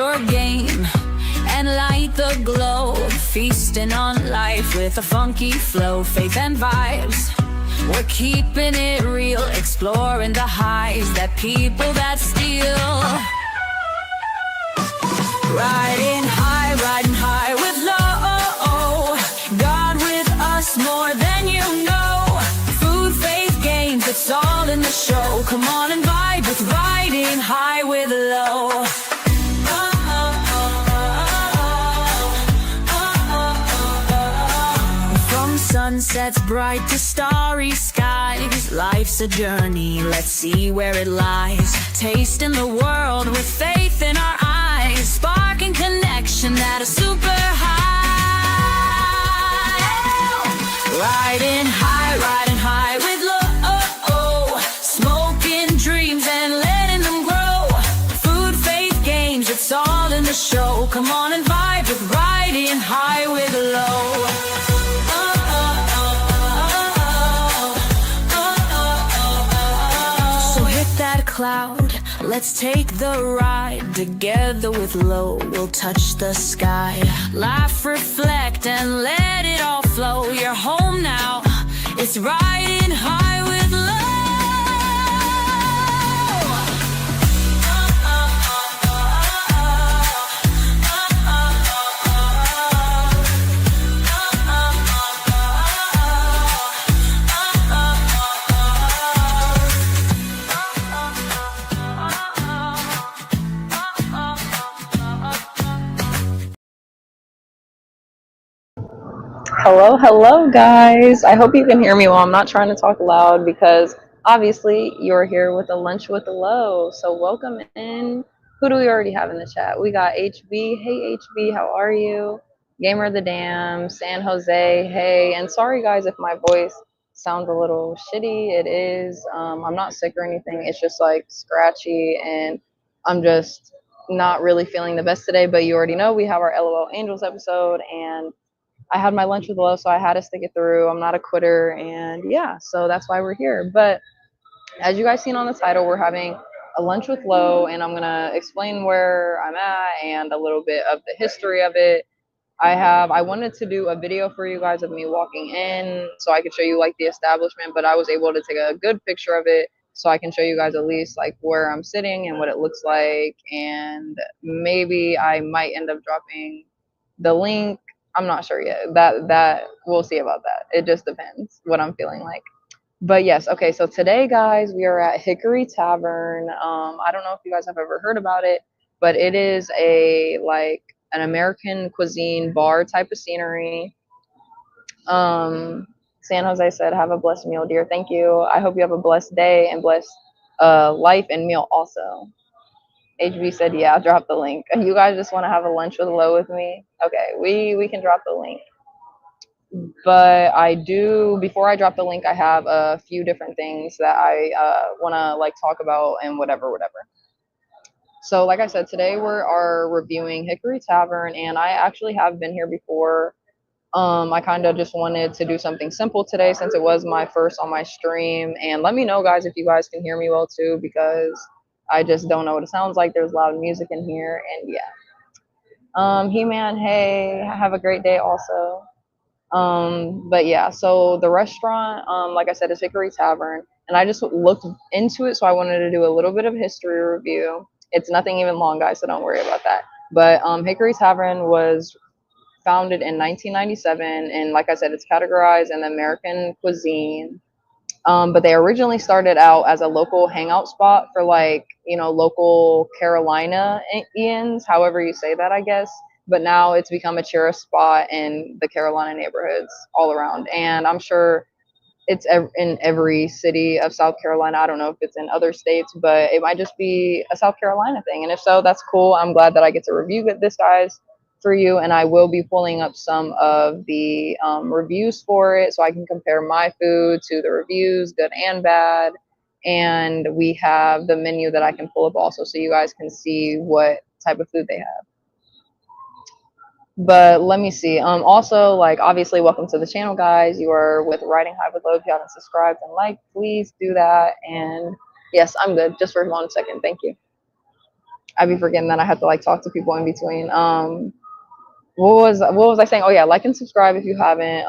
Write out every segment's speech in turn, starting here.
your game and light the glow. Feasting on life with a funky flow, faith and vibes. We're keeping it real, exploring the highs that people that steal. Riding high with low. God with us more than you know. Food, faith, games, it's all in the show. Come on and vibe with riding high with low. From sunsets bright to starry skies, life's a journey, let's see where it lies. Tasting the world with faith in our eyes, sparking connection at a super high. Riding high with low. Smoking dreams and letting them grow. Food, faith, games, it's all in the show. Come on and vibe with riding high with low. So hit that cloud, let's take the ride. Together with low, we'll touch the sky. Laugh, reflect, and let it all flow. You're home now, it's riding high with low. Hello guys. I hope you can hear me well. I'm not trying to talk loud because obviously you're here with a lunch with a low. So welcome in. Who do we already have in the chat? We got HB. Hey HB, how are you? Gamer the Dam, San Jose. Hey, and sorry guys if my voice sounds a little shitty. It is. I'm not sick or anything. It's just like scratchy and I'm just not really feeling the best today. But you already know we have our LOL Angels episode and I had my lunch with low, so I had to stick it through. I'm not a quitter, and yeah, so that's why we're here. But as you guys seen on the title, we're having a lunch with low, and I'm gonna explain where I'm at and a little bit of the history of it. I wanted to do a video for you guys of me walking in so I could show you like the establishment, but I was able to take a good picture of it so I can show you guys at least like where I'm sitting and what it looks like, and maybe I might end up dropping the link. I'm not sure yet. That we'll see about that. It just depends what I'm feeling like. But yes, okay, so today guys, we are at Hickory Tavern. I don't know if you guys have ever heard about it, but it is like an American cuisine bar type of scenery. San Jose said, have a blessed meal, dear. Thank you. I hope you have a blessed day and blessed life and meal also. HB said, yeah, I'll drop the link. You guys just want to have a lunch with low with me? Okay, we can drop the link. But before I drop the link, I have a few different things that I want to like talk about and whatever. So like I said, today we are reviewing Hickory Tavern, and I actually have been here before. I kind of just wanted to do something simple today since it was my first on my stream. And let me know, guys, if you guys can hear me well too, because I just don't know what it sounds like. There's loud music in here, and yeah. He-Man, hey, have a great day also. But yeah, so the restaurant, like I said, is Hickory Tavern, and I just looked into it, so I wanted to do a little bit of history review. It's nothing even long, guys, so don't worry about that. But Hickory Tavern was founded in 1997, and like I said, it's categorized in the American cuisine. But they originally started out as a local hangout spot for like, local Carolinians, however you say that, I guess. But now it's become a tourist spot in the Carolina neighborhoods all around. And I'm sure it's in every city of South Carolina. I don't know if it's in other states, but it might just be a South Carolina thing. And if so, that's cool. I'm glad that I get to review this, guys, for you. And I will be pulling up some of the reviews for it so I can compare my food to the reviews, good and bad. And we have the menu that I can pull up also so you guys can see what type of food they have. But let me see. Also, like, obviously, welcome to the channel, guys. You are with Riding High with Low. If you haven't subscribed and liked, please do that. And yes, I'm good. Just for 1 second. Thank you. I be forgetting that I have to like talk to people in between. What was I saying? Oh yeah, like and subscribe if you haven't.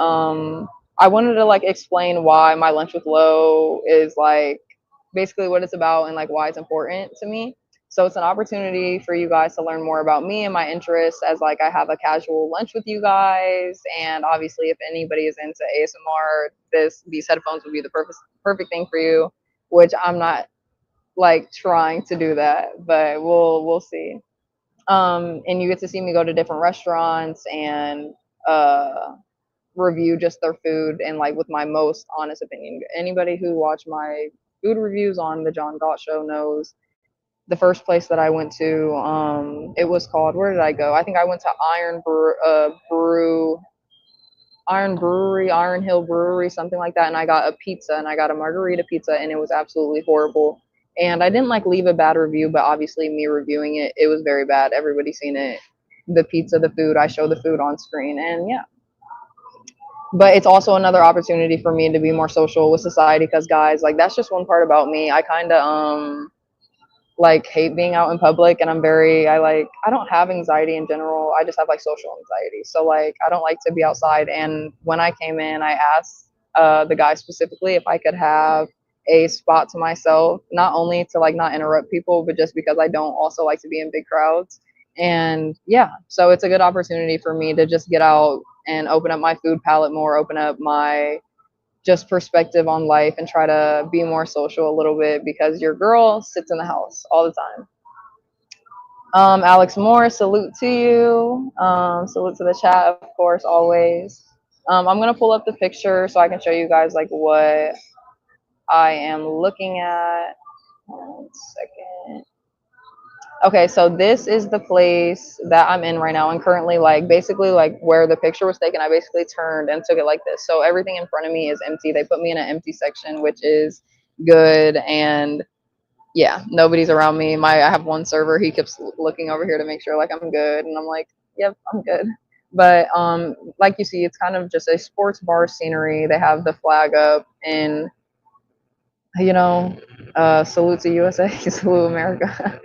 I wanted to like explain why my lunch with Lo is like basically what it's about and like why it's important to me. So it's an opportunity for you guys to learn more about me and my interests as like I have a casual lunch with you guys. And obviously, if anybody is into ASMR, these headphones would be the perfect thing for you. Which I'm not like trying to do that, but we'll see. And you get to see me go to different restaurants and uh, review just their food and like with my most honest opinion. Anybody who watched my food reviews on the John Gott show knows the first place that I went to. It was called, where did I go? I think I went to Iron Brewery, Iron Hill Brewery, something like that. And I got a pizza and I got a margarita pizza and it was absolutely horrible. And I didn't like leave a bad review, but obviously me reviewing it, it was very bad. Everybody's seen it. The pizza, the food, I show the food on screen and yeah. But it's also another opportunity for me to be more social with society because guys, like that's just one part about me. I kind of like hate being out in public and I don't have anxiety in general. I just have like social anxiety. So like I don't like to be outside. And when I came in, I asked the guy specifically if I could have a spot to myself, not only to like not interrupt people, but just because I don't also like to be in big crowds. And yeah, so it's a good opportunity for me to just get out and open up my food palette more, open up my just perspective on life and try to be more social a little bit because your girl sits in the house all the time. Alex Moore, salute to you. Salute to the chat, of course, always. I'm gonna pull up the picture so I can show you guys like what I am looking at. 1 second. Okay, so this is the place that I'm in right now, and currently, like, basically, like, where the picture was taken, I basically turned and took it like this. So everything in front of me is empty. They put me in an empty section, which is good, and yeah, nobody's around me. I have one server. He keeps looking over here to make sure, like, I'm good, and I'm like, yep, I'm good. But like you see, it's kind of just a sports bar scenery. They have the flag up, and you know, salute to USA, salute America.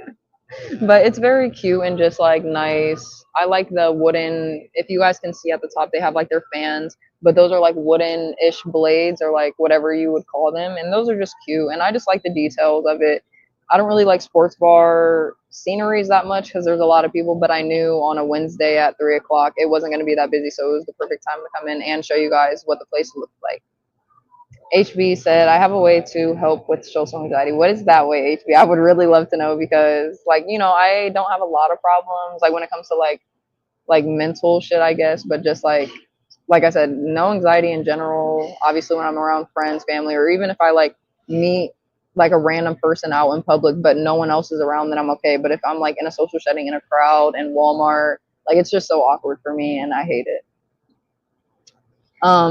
But it's very cute and just like nice. I like the wooden, if you guys can see at the top, they have like their fans, but those are like wooden ish blades or like whatever you would call them. And those are just cute. And I just like the details of it. I don't really like sports bar sceneries that much because there's a lot of people, but I knew on a Wednesday at 3 o'clock it wasn't going to be that busy. So it was the perfect time to come in and show you guys what the place looked like. HB said, I have a way to help with social anxiety. What is that way, HB? I would really love to know because, like, I don't have a lot of problems, like, when it comes to, like mental shit, I guess, but just, like I said, no anxiety in general. Obviously, when I'm around friends, family, or even if I, like, meet, like, a random person out in public, but no one else is around, then I'm okay. But if I'm, like, in a social setting, in a crowd, in Walmart, like, it's just so awkward for me, and I hate it.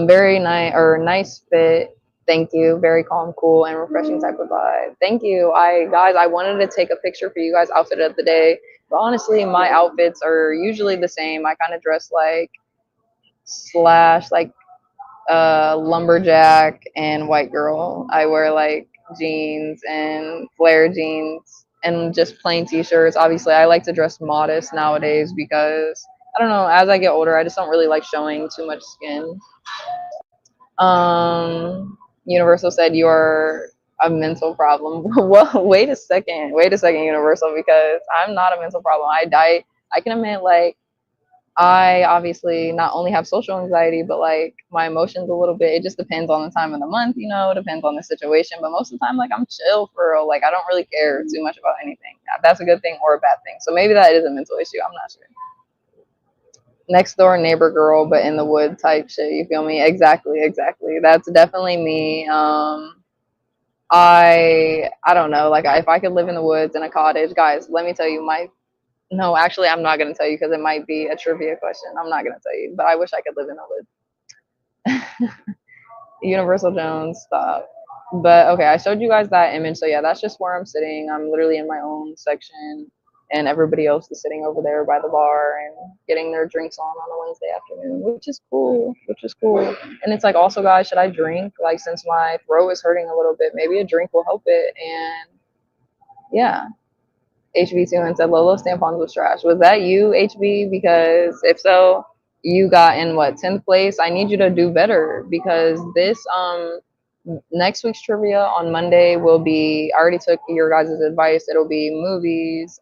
Very nice fit. Thank you. Very calm, cool, and refreshing type of vibe. Thank you. I wanted to take a picture for you guys outfit of the day, but honestly, my outfits are usually the same. I kind of dress like slash like lumberjack and white girl. I wear like jeans and flare jeans and just plain t-shirts. Obviously, I like to dress modest nowadays because I don't know, as I get older, I just don't really like showing too much skin. Universal said you're a mental problem. Well, wait a second, Universal, because I'm not a mental problem. I can admit, like, I obviously not only have social anxiety, but like my emotions a little bit. It just depends on the time of the month, depends on the situation. But most of the time, like, I'm chill for real. Like, I don't really care too much about anything. That's a good thing or a bad thing. So maybe that is a mental issue. I'm not sure. Next door neighbor girl, but in the wood type shit. You feel me? Exactly. That's definitely me. I don't know. Like, if I could live in the woods in a cottage, guys, let me tell you, no, actually, I'm not gonna tell you because it might be a trivia question. I'm not gonna tell you, but I wish I could live in the woods. Universal Jones, stop. But okay, I showed you guys that image. So yeah, that's just where I'm sitting. I'm literally in my own section, and everybody else is sitting over there by the bar and getting their drinks on a Wednesday afternoon, which is cool. And it's like, also, guys, should I drink? Like, since my throat is hurting a little bit, maybe a drink will help it. And yeah, HB2 and said Lolo's tampons was trash. Was that you, HB? Because if so, you got in what, 10th place? I need you to do better because this next week's trivia on Monday will be, I already took your guys' advice. It'll be movies.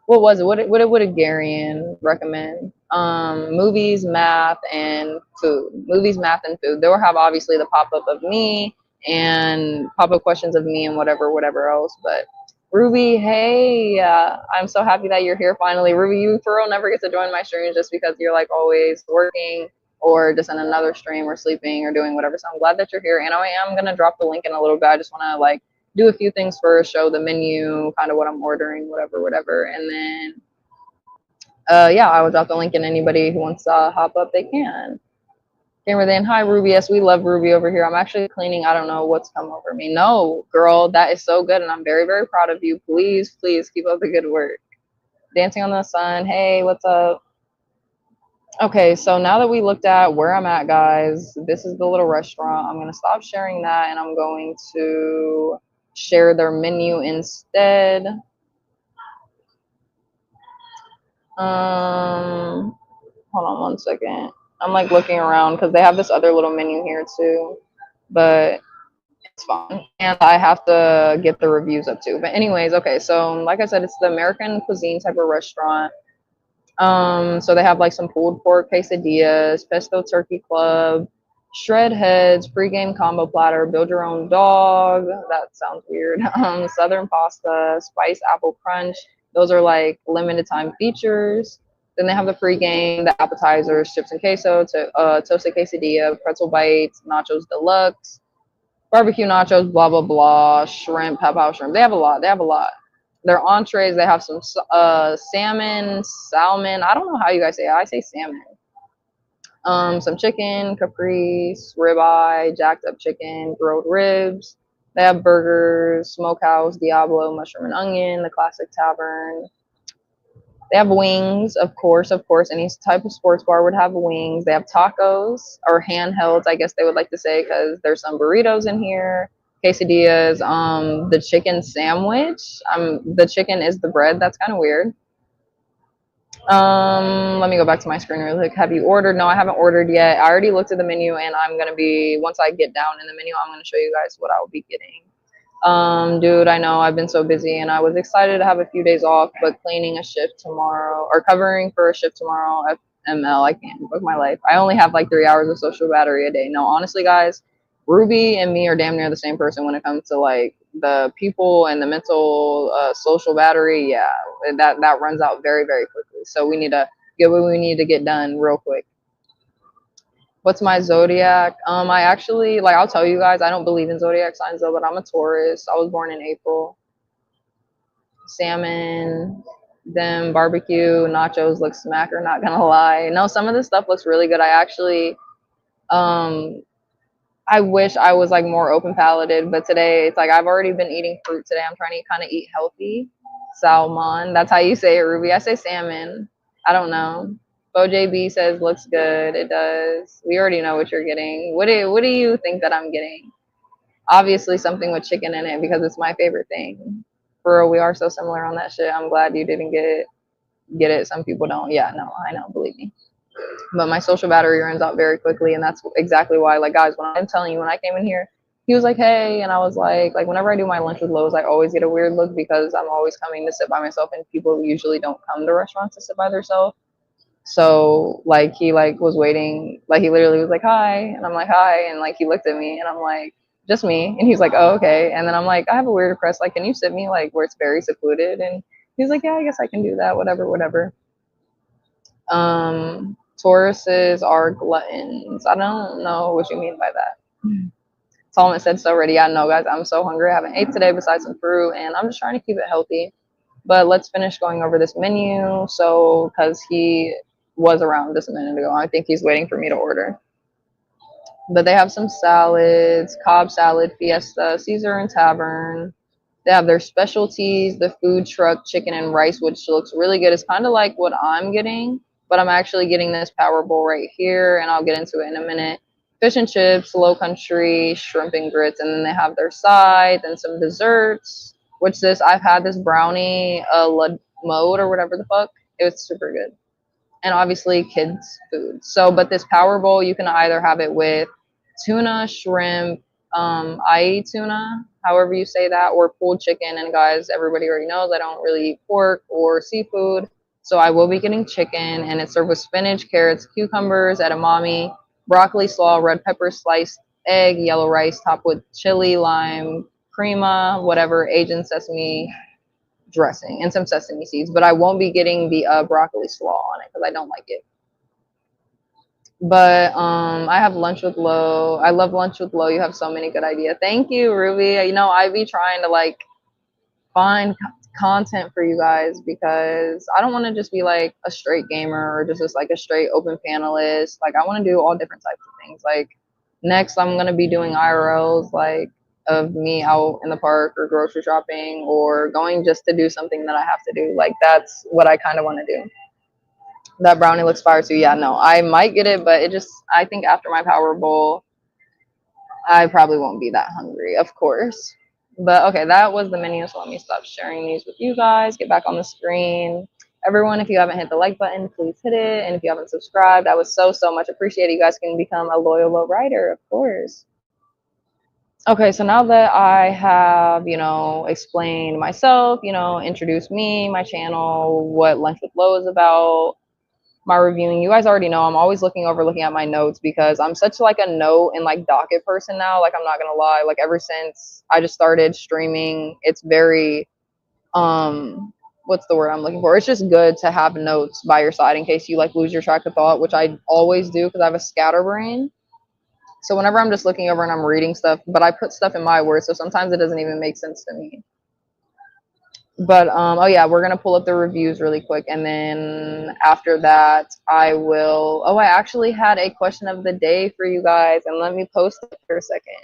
What was it? What did Garion recommend? Movies, math, and food. Movies, math, and food. They'll have obviously the pop up of me and pop up questions of me and whatever else. But Ruby, hey, I'm so happy that you're here finally. Ruby, you for real never get to join my streams just because you're like always working or just in another stream or sleeping or doing whatever. So I'm glad that you're here. And I am gonna drop the link in a little bit. I just want to like do a few things first, show the menu, kind of what I'm ordering, whatever. And then, yeah, I will drop the link and anybody who wants to hop up, they can. Gamer then, hi, Ruby. Yes, we love Ruby over here. I'm actually cleaning. I don't know what's come over me. No, girl, that is so good. And I'm very proud of you. Please keep up the good work. Dancing on the Sun. Hey, what's up? Okay, so now that we looked at where I'm at, guys, this is the little restaurant. I'm going to stop sharing that and I'm going to share their menu instead. Hold on one second. I'm like looking around because they have this other little menu here too, but it's fine. And I have to get the reviews up too. But anyways, okay, so like I said, it's the American cuisine type of restaurant. So they have like some pulled pork quesadillas, pesto turkey club, shred heads, pregame combo platter, build your own dog. That sounds weird. Southern pasta, spice apple crunch. Those are like limited time features. Then they have the pregame, the appetizers, chips and queso, toasted quesadilla, pretzel bites, nachos deluxe, barbecue nachos, blah blah blah, shrimp, pow shrimp. They have a lot. Their entrees, they have some salmon. I don't know how you guys say it. I say salmon. Some chicken, caprese, ribeye, jacked up chicken, grilled ribs. They have burgers, smokehouse, Diablo, mushroom and onion, the classic tavern. They have wings, of course. Any type of sports bar would have wings. They have tacos or handhelds, I guess they would like to say, because there's some burritos in here. Quesadillas, the chicken sandwich. The chicken is the bread. That's kind of weird. Let me go back to my screen really quick. Have you ordered? No, I haven't ordered yet. I already looked at the menu, and I'm gonna be once I get down in the menu, I'm gonna show you guys what I'll be getting. Dude, I know I've been so busy and I was excited to have a few days off, but cleaning a shift tomorrow or covering for a shift tomorrow at ML, I can't book my life. I only have like 3 hours of social battery a day. No, honestly, guys, Ruby and me are damn near the same person when it comes to like the people and the mental social battery. Yeah, that runs out very quickly. So we need to get what we need to get done real quick. What's my zodiac? I actually like I'll tell you guys, I don't believe in zodiac signs though, but I'm a Taurus. I was born in April. Salmon, them barbecue, nachos look smacker, not gonna lie. No, some of this stuff looks really good. I actually I wish I was like more open palated, but today it's like I've already been eating fruit today. I'm trying to kind of eat healthy. Salmon, that's how you say it, Ruby. I say salmon. I don't know. BoJB says looks good. It does. We already know what you're getting. What do you think that I'm getting? Obviously something with chicken in it because it's my favorite thing. For real, we are so similar on that shit. I'm glad you didn't get it. Some people don't. Yeah, no, I know, believe me. But my social battery runs out very quickly, and that's exactly why, like, guys, when I'm telling you, when I came in here, he was like, hey, and I was like whenever I do my lunch with Lowe's, I always get a weird look because I'm always coming to sit by myself, and people usually don't come to restaurants to sit by themselves. So like he like was waiting, like he literally was like hi, and I'm like hi, and like he looked at me, and I'm like just me, and he's like oh okay, and then I'm like I have a weird request, like can you sit me like where it's very secluded, and he's like yeah I guess I can do that, whatever. Tauruses are gluttons. I don't know what you mean by that. Solomon said so already. I know, guys. I'm so hungry. I haven't ate today besides some fruit, and I'm just trying to keep it healthy. But let's finish going over this menu. So, because he was around just a minute ago, I think he's waiting for me to order. But they have some salads, Cobb salad, Fiesta, Caesar and Tavern. They have their specialties, the food truck, chicken and rice, which looks really good. It's kind of like what I'm getting, but I'm actually getting this power bowl right here, and I'll get into it in a minute. Fish and chips, low country, shrimp and grits, and then they have their sides and some desserts, which this I've had this brownie mode or whatever the fuck. It was super good. And obviously kids food. So, but this power bowl, you can either have it with tuna, shrimp, ai tuna, however you say that, or pulled chicken. And guys, everybody already knows I don't really eat pork or seafood. So I will be getting chicken, and it's served with spinach, carrots, cucumbers, edamame, broccoli slaw, red pepper, sliced egg, yellow rice, topped with chili, lime, crema, whatever, Asian sesame dressing, and some sesame seeds. But I won't be getting the broccoli slaw on it because I don't like it. But I have lunch with Lo. I love lunch with Lo. You have so many good ideas. Thank you, Ruby. You know, I be trying to like find content for you guys because I don't want to just be like a straight gamer or just like a straight open panelist. Like I want to do all different types of things. Like next, I'm gonna be doing IRLs like of me out in the park or grocery shopping or going just to do something that I have to do. Like that's what I kind of want to do. That brownie looks fire too. Yeah, no, I might get it, but it just I think after my Power Bowl, I probably won't be that hungry, of course. But okay, that was the menu. So let me stop sharing these with you guys. Get back on the screen. Everyone, if you haven't hit the like button, please hit it. And if you haven't subscribed, I would so much appreciate it. You guys can become a loyal low rider, of course. Okay, so now that I have, explained myself, introduced me, my channel, what Lunch with Low is about, my reviewing, you guys already know I'm always looking at my notes because I'm such like a note and like docket person now. Like I'm not gonna lie, like ever since I just started streaming, it's very what's the word I'm looking for? It's just good to have notes by your side in case you like lose your track of thought, which I always do because I have a scatterbrain. So whenever I'm just looking over and I'm reading stuff, but I put stuff in my words, so sometimes it doesn't even make sense to me. But oh yeah, we're gonna pull up the reviews really quick, and then after that, I will. Oh, I actually had a question of the day for you guys, and let me post it for a second.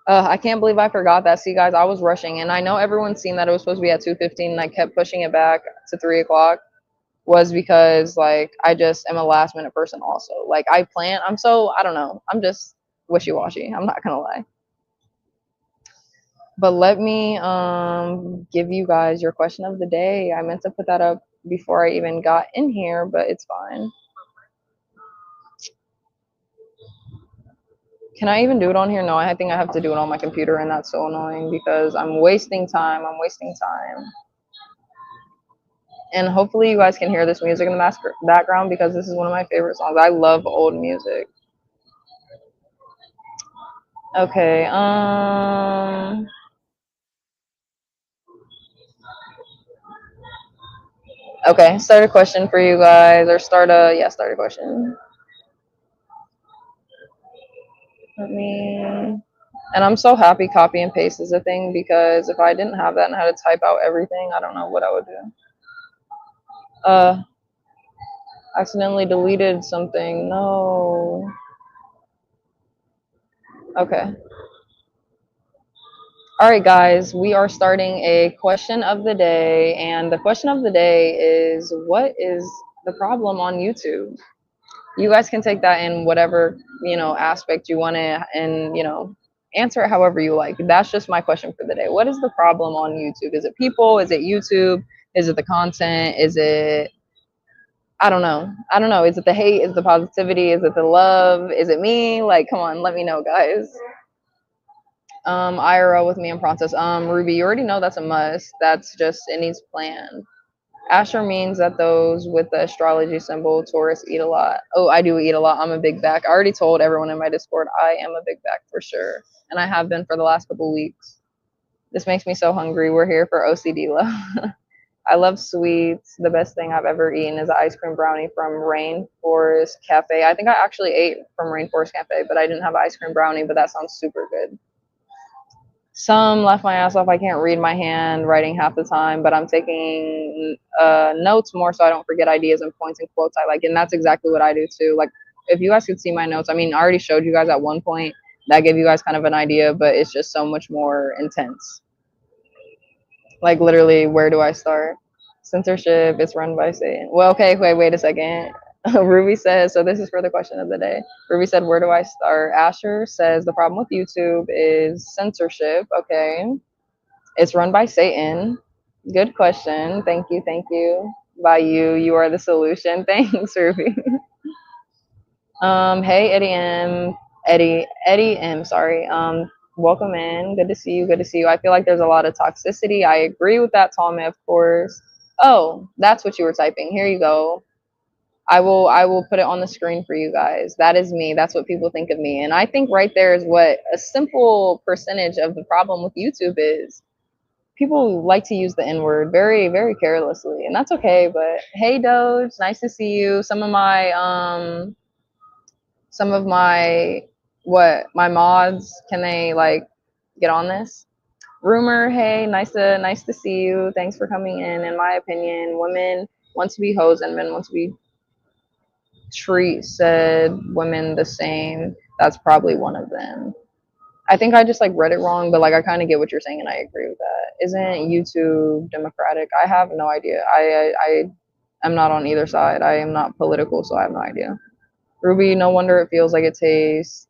I can't believe I forgot that. See, guys, I was rushing, and I know everyone's seen that it was supposed to be at 2:15, and I kept pushing it back to 3 o'clock. Was because like I just am a last minute person. Also, like I plan. I don't know. I'm just wishy washy. I'm not gonna lie. But let me give you guys your question of the day. I meant to put that up before I even got in here, but it's fine. Can I even do it on here? No, I think I have to do it on my computer, and that's so annoying because I'm wasting time. I'm wasting time. And hopefully you guys can hear this music in the background because this is one of my favorite songs. I love old music. Okay, okay, start a question for you guys, or start a question. Let me, and I'm so happy copy and paste is a thing because if I didn't have that and had to type out everything, I don't know what I would do. Accidentally deleted something. No. Okay. All right, guys, we are starting a question of the day, and the question of the day is what is the problem on YouTube? You guys can take that in whatever aspect you want to, and answer it however you like. That's just my question for the day. What is the problem on YouTube? Is it people? Is it YouTube? Is it the content? Is it, I don't know, is it the hate? Is it the positivity? Is it the love? Is it me? Like, come on, let me know, guys. IRL with me and process. Ruby, you already know that's a must. That's just, it needs planned. Asher means that those with the astrology symbol, Taurus, eat a lot. Oh, I do eat a lot. I'm a big back. I already told everyone in my Discord I am a big back for sure. And I have been for the last couple weeks. This makes me so hungry. We're here for OCD love. I love sweets. The best thing I've ever eaten is an ice cream brownie from Rainforest Cafe. I think I actually ate from Rainforest Cafe, but I didn't have an ice cream brownie, but that sounds super good. Some left my ass off. I can't read my handwriting half the time, but I'm taking notes more so I don't forget ideas and points and quotes I like. And that's exactly what I do too. Like, if you guys could see my notes, I mean, I already showed you guys at one point. That gave you guys kind of an idea, but it's just so much more intense. Like, literally, where do I start? Censorship is run by Satan. Well, okay, wait a second. Ruby says, so this is for the question of the day. Ruby said, where do I start? Asher says, the problem with YouTube is censorship. Okay. It's run by Satan. Good question. Thank you. Thank you. By you. You are the solution. Thanks, Ruby. Hey Eddie M. Eddie M. Sorry. Welcome in. Good to see you. Good to see you. I feel like there's a lot of toxicity. I agree with that, Tommy, of course. Oh, that's what you were typing. Here you go. I will put it on the screen for you guys. That is me. That's what people think of me. And I think right there is what a simple percentage of the problem with YouTube is. People like to use the N word very, very carelessly, and that's okay. But hey, Doge, nice to see you. Some of my what my mods, can they like get on this? Rumor, hey, nice to see you. Thanks for coming in. In my opinion, women want to be hoes and men want to be treat said women the same. That's probably one of them. I think I just like read it wrong, but like I kind of get what you're saying and I agree with that. Isn't YouTube democratic? I have no idea. I am not on either side. I am not political, so I have no idea. Ruby, no wonder it feels like it takes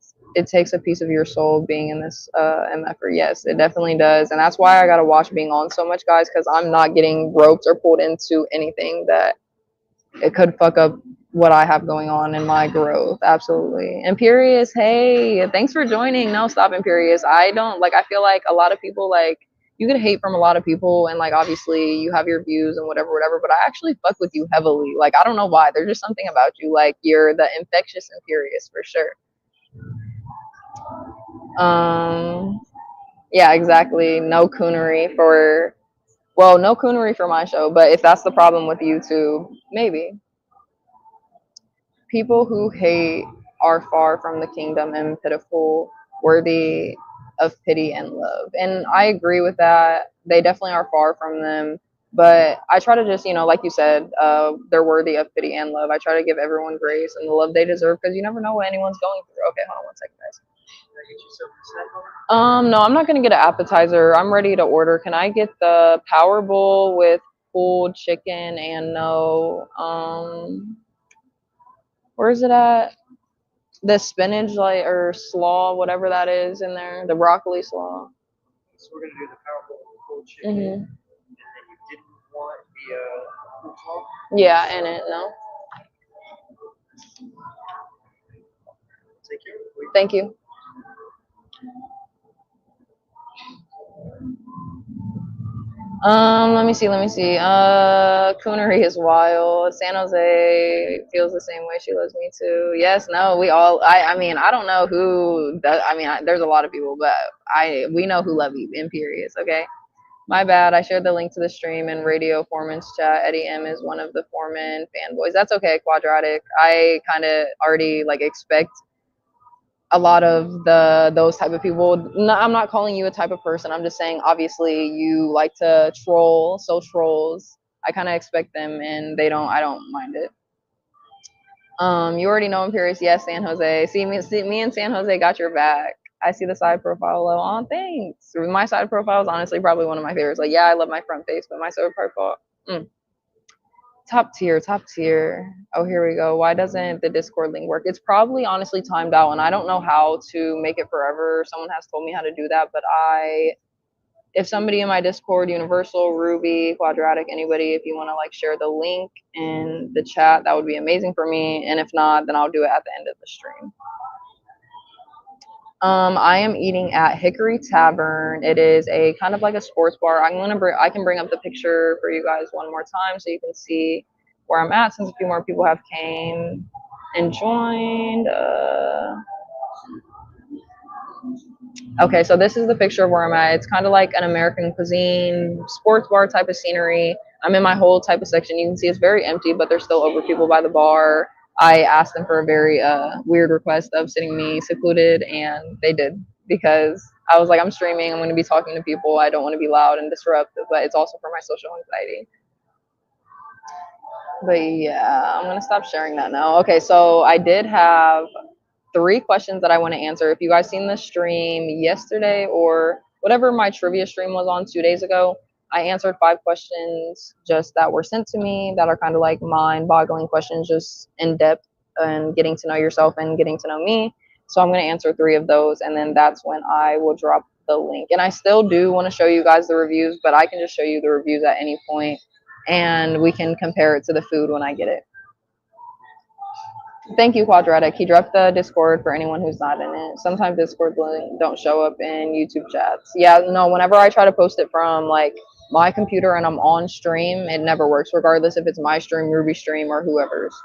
a piece of your soul being in this MF. Yes, it definitely does, and that's why I gotta watch being on so much, guys, because I'm not getting roped or pulled into anything that it could fuck up what I have going on in my growth. Absolutely. Imperious, hey, thanks for joining. No, stop, Imperious. I don't like, I feel like a lot of people like, you get hate from a lot of people, and like obviously you have your views and whatever, whatever, but I actually fuck with you heavily. Like, I don't know why. There's just something about you. Like, you're the infectious Imperious for sure. Um, yeah, exactly. No coonery for, well, no coonery for my show, but if that's the problem with YouTube, maybe. People who hate are far from the kingdom and pitiful, worthy of pity and love. And I agree with that. They definitely are far from them. But I try to just, like you said, they're worthy of pity and love. I try to give everyone grace and the love they deserve because you never know what anyone's going through. Okay, hold on one second, guys. No, I'm not gonna get an appetizer. I'm ready to order. Can I get the power bowl with pulled chicken and no where is it at? The spinach like or slaw, whatever that is in there, the broccoli slaw. So we're gonna do the powerful cold chicken, and then you didn't want the coleslaw. Yeah, in it. No. Take care. Thank you. Let me see. Coonery is wild. San Jose feels the same way. She loves me too. Yes, no, we all. I mean, I don't know who. Does, I mean, there's a lot of people, but we know who love you. Imperious. Okay. My bad. I shared the link to the stream in Radio Foreman's chat. Eddie M is one of the Foreman fanboys. That's okay. Quadratic. I kind of already like expect a lot of those type of people. No, I'm not calling you a type of person. I'm just saying obviously you like to troll, so trolls. I kind of expect them, and they don't. I don't mind it. You already know Imperious. Yes, San Jose. Me and San Jose got your back. I see the side profile low. Oh, thanks. My side profile is honestly probably one of my favorites. Like, yeah, I love my front face, but my side profile. Top tier, top tier. Oh, here we go. Why doesn't the Discord link work? It's probably honestly timed out, and I don't know how to make it forever. Someone has told me how to do that, but if somebody in my Discord, Universal, Ruby, Quadratic, anybody, if you want to like share the link in the chat, that would be amazing for me. And if not, then I'll do it at the end of the stream. I am eating at Hickory Tavern. It is a kind of like a sports bar. I can bring up the picture for you guys one more time so you can see where I'm at since a few more people have came and joined. Okay, so this is the picture of where I'm at. It's kind of like an American cuisine, sports bar type of scenery. I'm in my whole type of section. You can see it's very empty, but there's still over people by the bar. I asked them for a very weird request of sitting me secluded, and they did because I was like, I'm streaming. I'm going to be talking to people. I don't want to be loud and disruptive, but it's also for my social anxiety. But yeah, I'm going to stop sharing that now. Okay, so I did have 3 questions that I want to answer. If you guys seen the stream yesterday or whatever my trivia stream was on 2 days ago, I answered 5 questions just that were sent to me that are kind of like mind-boggling questions, just in depth and getting to know yourself and getting to know me. So I'm going to answer 3 of those, and then that's when I will drop the link. And I still do want to show you guys the reviews, but I can just show you the reviews at any point and we can compare it to the food when I get it. Thank you, Quadratic. He dropped the Discord for anyone who's not in it. Sometimes Discord link don't show up in YouTube chats. Yeah, no, whenever I try to post it from like my computer and I'm on stream, it never works, regardless if it's my stream, Ruby stream, or whoever's.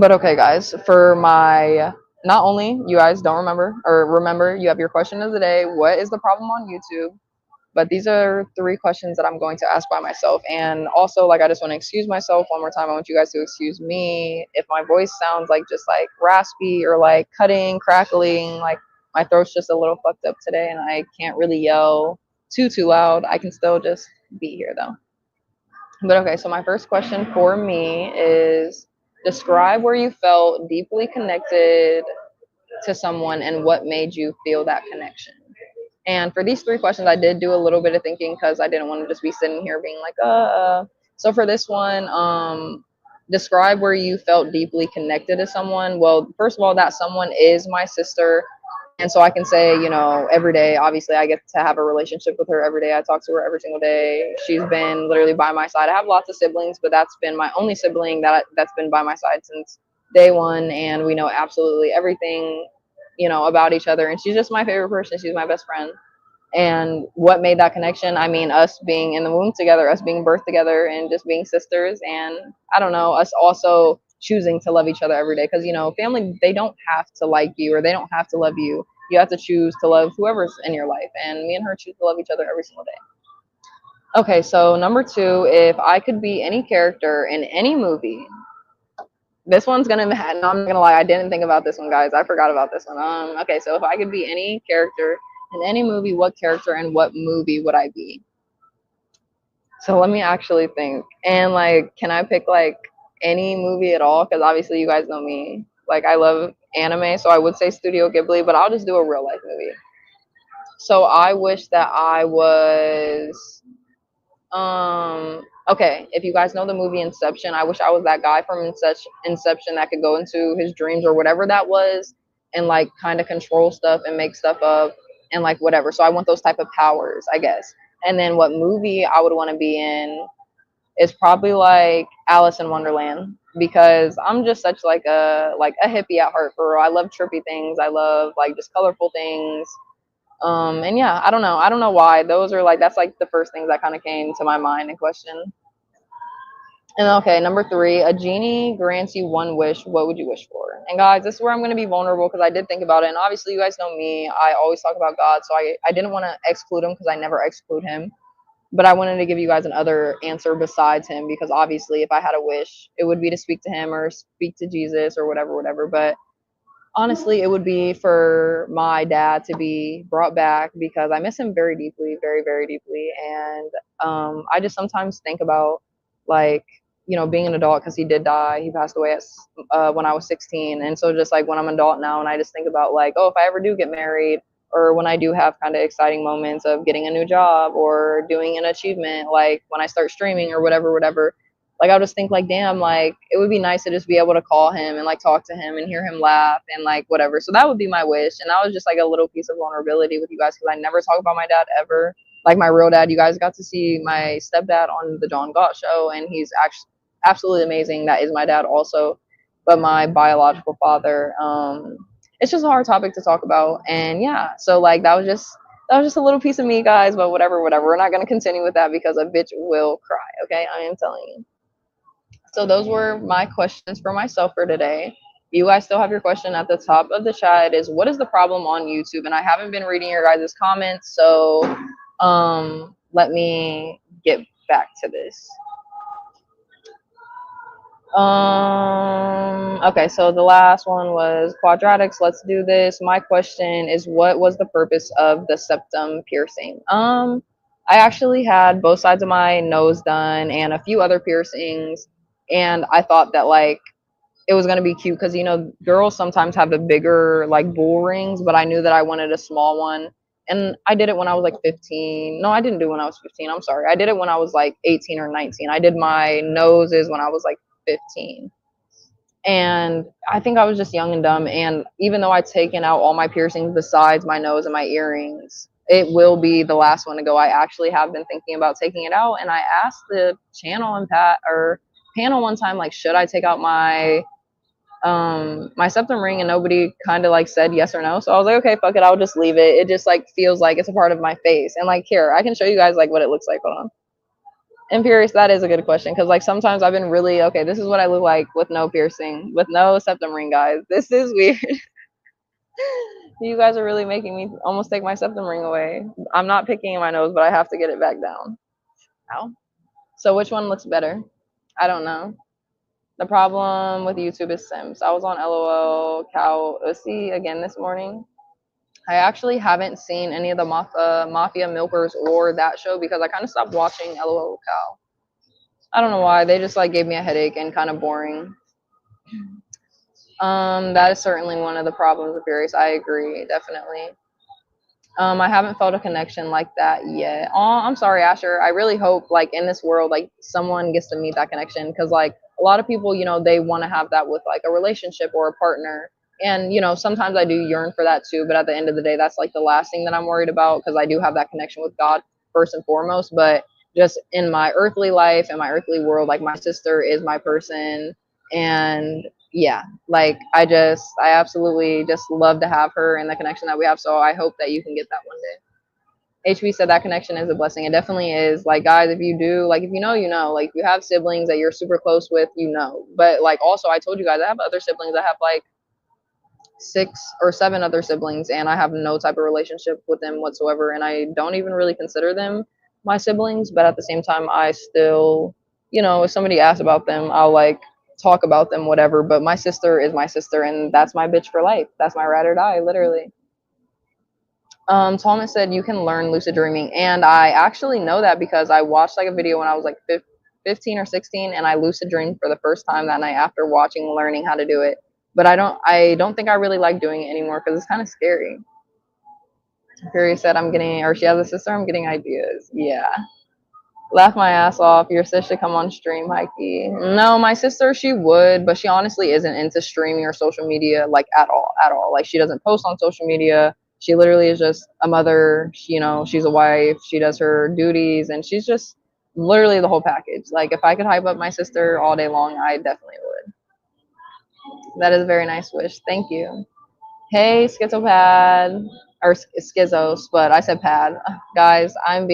But okay, guys, for my, not only you guys don't remember, or remember, you have your question of the day. What is the problem on YouTube? But these are 3 questions that I'm going to ask by myself. And also, like, I just want to excuse myself one more time. I want you guys to excuse me if my voice sounds like just like raspy or like cutting, crackling. Like, my throat's just a little fucked up today and I can't really yell too loud. I can still just be here though. But okay, so my first question for me is, describe where you felt deeply connected to someone and what made you feel that connection. And for these 3 questions, I did do a little bit of thinking because I didn't want to just be sitting here being like, So for this one, describe where you felt deeply connected to someone. Well, first of all, that someone is my sister. And so I can say, you know, every day, obviously, I get to have a relationship with her every day. I talk to her every single day. She's been literally by my side. I have lots of siblings, but that's been my only sibling that's been by my side since day one. And we know absolutely everything, you know, about each other. And she's just my favorite person. She's my best friend. And what made that connection? I mean, us being in the womb together, us being birthed together, and just being sisters. And I don't know, us also choosing to love each other every day. Because, you know, family, they don't have to like you or they don't have to love you. You have to choose to love whoever's in your life. And me and her choose to love each other every single day. Okay, so number 2, if I could be any character in any movie, this one's gonna, no, I'm not gonna lie, I didn't think about this one, guys. I forgot about this one. Okay, so if I could be any character in any movie, what character and what movie would I be? So let me actually think. And like, can I pick like any movie at all? Because obviously you guys know me. Like, I love anime, so I would say Studio Ghibli, but I'll just do a real life movie. So I wish that I was okay, if you guys know the movie Inception, I wish I was that guy from Inception that could go into his dreams or whatever that was and like kind of control stuff and make stuff up and like whatever. So I want those type of powers, I guess. And then what movie I would want to be in is probably like Alice in Wonderland, because I'm just such like a hippie at heart for real. I love trippy things. I love like just colorful things. And yeah, I don't know. I don't know why. Those are like, that's like the first things that kind of came to my mind in question. And okay, number 3, a genie grants you one wish. What would you wish for? And guys, this is where I'm going to be vulnerable because I did think about it. And obviously, you guys know me. I always talk about God. So I didn't want to exclude him because I never exclude him. But I wanted to give you guys another answer besides him because obviously, if I had a wish, it would be to speak to him or speak to Jesus or whatever. But honestly, it would be for my dad to be brought back because I miss him very deeply, very, very deeply. And I just sometimes think about, like, you know, being an adult because he did die. He passed away when I was 16. And so just like when I'm an adult now and I just think about like, oh, if I ever do get married or when I do have kind of exciting moments of getting a new job or doing an achievement, like when I start streaming or whatever, like I'll just think like, damn, like it would be nice to just be able to call him and like talk to him and hear him laugh and like whatever. So that would be my wish. And that was just like a little piece of vulnerability with you guys because I never talk about my dad ever. Like my real dad, you guys got to see my stepdad on the John Gott show and he's actually absolutely amazing. That is my dad also. But my biological father, it's just a hard topic to talk about. And yeah, so like that was just a little piece of me, guys, but whatever. We're not going to continue with that because a bitch will cry. Okay, I am telling you. So those were my questions for myself for today. You guys still have your question at the top of the chat. It is, what is the problem on YouTube? And I haven't been reading your guys' comments, so let me get back to this. Okay, so the last one was quadratics. Let's do this. My question is, what was the purpose of the septum piercing? I actually had both sides of my nose done and a few other piercings, and I thought that like it was gonna be cute because you know girls sometimes have the bigger like bull rings, but I knew that I wanted a small one, and I did it when I was like 15. No, I didn't do it when I was 15. I'm sorry. I did it when I was like 18 or 19. I did my noses when I was like 15. And I think I was just young and dumb. And even though I'd taken out all my piercings besides my nose and my earrings, it will be the last one to go. I actually have been thinking about taking it out. And I asked the channel and panel one time, like, should I take out my septum ring? And nobody kind of like said yes or no. So I was like, okay, fuck it, I'll just leave it. It just like feels like it's a part of my face. And like, here, I can show you guys like what it looks like. Hold on. Imperious, that is a good question, because like sometimes I've been really, okay, this is what I look like with no piercing, with no septum ring, guys. This is weird. You guys are really making me almost take my septum ring away. I'm not picking in my nose, but I have to get it back down. Ow. So which one looks better? I don't know. The problem with YouTube is Sims. I was on LOL Cow Ussy again this morning. I actually haven't seen any of the Mafia Milkers or that show because I kind of stopped watching LOL Cow. I don't know why. They just like gave me a headache and kind of boring. That is certainly one of the problems with Furious. I agree, definitely. I haven't felt a connection like that yet. Oh, I'm sorry, Asher. I really hope like in this world, like someone gets to meet that connection, because like a lot of people, you know, they want to have that with like a relationship or a partner. And you know, sometimes I do yearn for that too. But at the end of the day, that's like the last thing that I'm worried about, because I do have that connection with God first and foremost. But just in my earthly life and my earthly world, like my sister is my person. And yeah, like I absolutely just love to have her and the connection that we have. So I hope that you can get that one day. HB said that connection is a blessing. It definitely is. Like, guys, if you do, like, if you know, you know, like, you have siblings that you're super close with, you know. But like, also, I told you guys, I have other siblings. I have like 6 or 7 other siblings, and I have no type of relationship with them whatsoever. And I don't even really consider them my siblings. But at the same time, I still, you know, if somebody asks about them, I'll like talk about them, whatever. But my sister is my sister, and that's my bitch for life. That's my ride or die, literally. Thomas said you can learn lucid dreaming, and I actually know that because I watched like a video when I was like 15 or 16, and I lucid dreamed for the first time that night after watching, learning how to do it. But I don't think I really like doing it anymore because it's kind of scary. Fury said I'm getting, or she has a sister, I'm getting ideas. Yeah. Laugh my ass off. Your sister should come on stream, Heike. No, my sister, she would, but she honestly isn't into streaming or social media like at all, at all. Like she doesn't post on social media. She literally is just a mother. She, you know, she's a wife. She does her duties, and she's just literally the whole package. Like if I could hype up my sister all day long, I definitely would. That is a very nice wish. Thank you. Hey, schizopad or schizos, but I said pad. Guys, I'm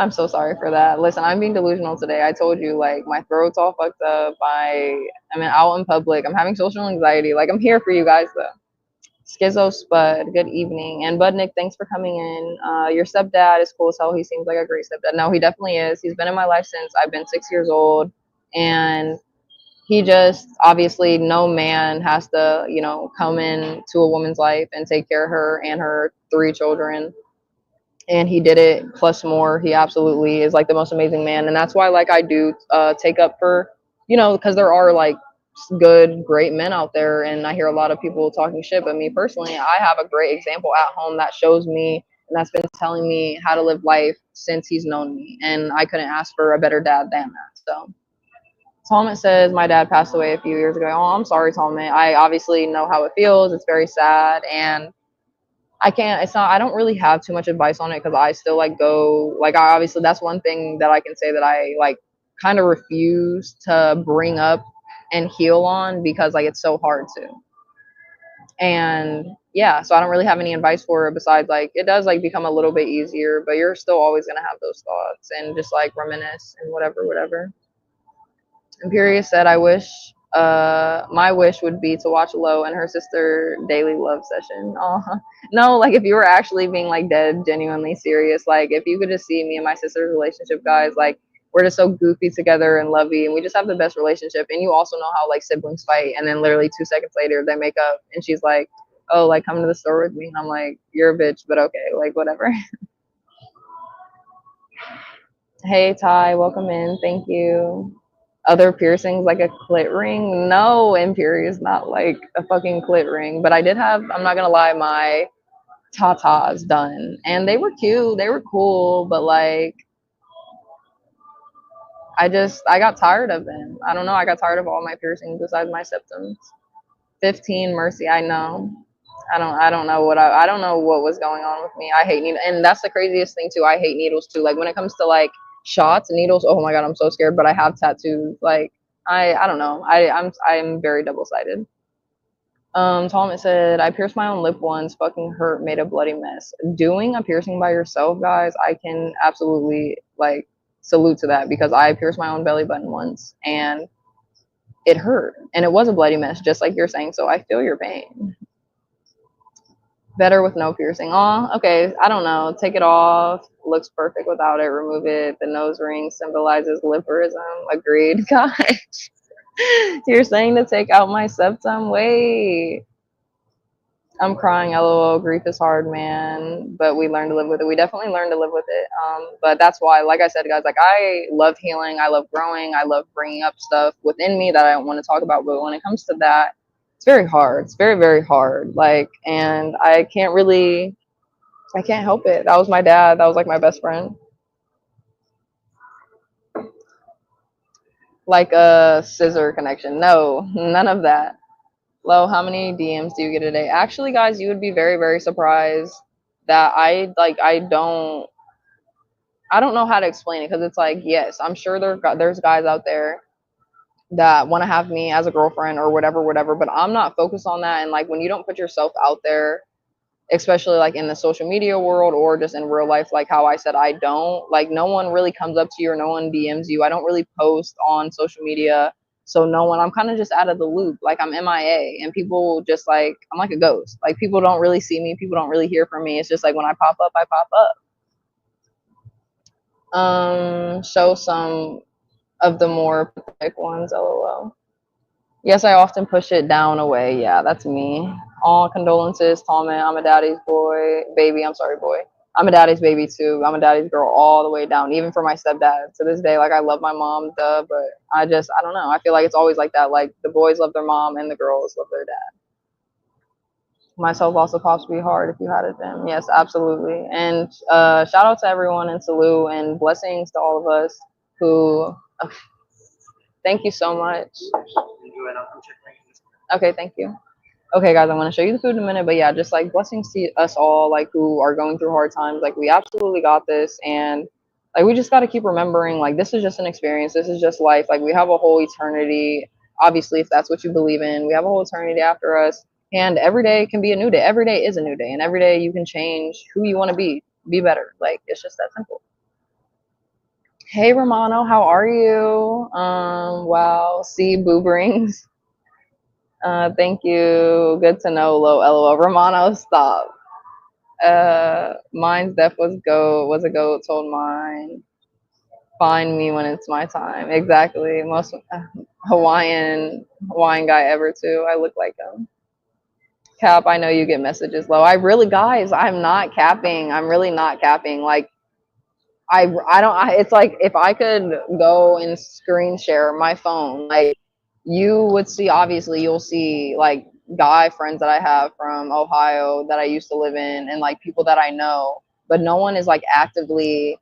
so sorry for that. Listen, I'm being delusional today. I told you, like, my throat's all fucked up. I'm out in public. I'm having social anxiety. Like, I'm here for you guys, though. Schizo Spud, good evening. And Budnick, thanks for coming in. Your stepdad is cool as hell. He seems like a great stepdad. No, he definitely is. He's been in my life since I've been 6 years old. And he just, obviously, no man has to, you know, come into a woman's life and take care of her and her 3 children, and he did it plus more. He absolutely is like the most amazing man, and that's why like I do take up for, you know, because there are like good great men out there, and I hear a lot of people talking shit, but me personally, I have a great example at home that shows me and that's been telling me how to live life since he's known me, and I couldn't ask for a better dad than that. So Talmud says my dad passed away a few years ago. Oh, I'm sorry, Talmud. I obviously know how it feels. It's very sad, and I don't really have too much advice on it because I still like go, like, I obviously, that's one thing that I can say that I like kind of refuse to bring up and heal on because like it's so hard to. And yeah, so I don't really have any advice for it besides like it does like become a little bit easier, but you're still always gonna have those thoughts and just like reminisce and whatever. Imperious said, I wish, my wish would be to watch Lo and her sister daily love session. Oh, no, like if you were actually being like dead, genuinely serious, like if you could just see me and my sister's relationship, guys, like we're just so goofy together and lovey, and we just have the best relationship. And you also know how like siblings fight, and then literally 2 seconds later they make up, and she's like, oh, like come to the store with me, and I'm like, you're a bitch, but okay, like whatever. Hey Ty, welcome in. Thank you. Other piercings like a clit ring? No, Imperious, not like a fucking clit ring. But I did have, I'm not gonna lie, my tatas done, and they were cute, they were cool, but like I got tired of them. I don't know. I got tired of all my piercings besides my septums. 15, mercy. I know. I don't know what was going on with me. I hate needles, and that's the craziest thing too. I hate needles too. Like when it comes to like shots, needles. Oh my god, I'm so scared. But I have tattoos. Like I don't know. I'm very double sided. Thomas said, I pierced my own lip once, fucking hurt, made a bloody mess. Doing a piercing by yourself, guys, I can absolutely like salute to that because I pierced my own belly button once and it hurt. And it was a bloody mess, just like you're saying. So I feel your pain. Better with no piercing. Aw, okay, I don't know. Take it off. Looks perfect without it. Remove it. The nose ring symbolizes liberalism. Agreed, guys. You're saying to take out my septum? Wait. I'm crying. LOL. Grief is hard, man. But we learn to live with it. We definitely learn to live with it. But that's why, like I said, guys, like I love healing. I love growing. I love bringing up stuff within me that I don't want to talk about. But when it comes to that, it's very hard. It's very, very hard. Like, and I can't help it. That was my dad. That was like my best friend. Like a scissor connection. No, none of that. Lo, how many DMs do you get a day? Actually, guys, you would be very, very surprised that I don't know how to explain it because it's like, yes, I'm sure there's guys out there that want to have me as a girlfriend or whatever, whatever, but I'm not focused on that. And like when you don't put yourself out there, especially like in the social media world or just in real life, like how I said, I don't like no one really comes up to you or no one DMs you. I don't really post on social media. So no one, I'm kind of just out of the loop. Like I'm MIA and people just like, I'm like a ghost. Like people don't really see me. People don't really hear from me. It's just like when I pop up, I pop up. Show some of the more pathetic ones, LOL. Yes, I often push it down away. Yeah, that's me. All condolences, Tommy. I'm a daddy's boy. Baby, I'm sorry, boy. I'm a daddy's baby too. I'm a daddy's girl all the way down, even for my stepdad. To this day, like I love my mom, duh, but I don't know. I feel like it's always like that. Like the boys love their mom and the girls love their dad. Myself also possibly hard if you had it then. Yes, absolutely. And shout out to everyone and salute and blessings to all of us who thank you so much. Okay, thank you. Okay, guys, I'm going to show you the food in a minute, but yeah, just like blessings to us all, like who are going through hard times. Like we absolutely got this, and like we just got to keep remembering, like this is just an experience. This is just life. Like we have a whole eternity. Obviously, if that's what you believe in, we have a whole eternity after us, and every day can be a new day. Every day is a new day, and every day you can change who you want to be better. Like it's just that simple. Hey Romano, how are you? Wow, see boob rings. Thank you. Good to know, LOL. Romano, stop. Mine's death was a goat, told mine. Find me when it's my time. Exactly. Most Hawaiian guy ever too. I look like him. Cap, I know you get messages low. I really guys, I'm not capping. I'm really not capping. Like it's like if I could go and screen share my phone, like you would see, obviously you'll see like guy friends that I have from Ohio that I used to live in and like people that I know, but no one is like actively,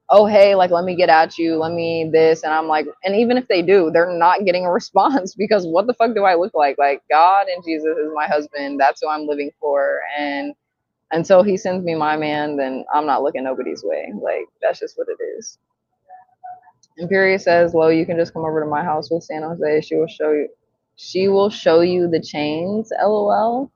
oh hey, like let me get at you, let me this, and I'm like, and even if they do, they're not getting a response because what the fuck do I look like? Like God and Jesus is my husband, that's who I'm living for, and until he sends me my man, then I'm not looking nobody's way. Like that's just what it is. Imperius says, "Lo, you can just come over to my house with San Jose. She will show you. She will show you the chains. LOL."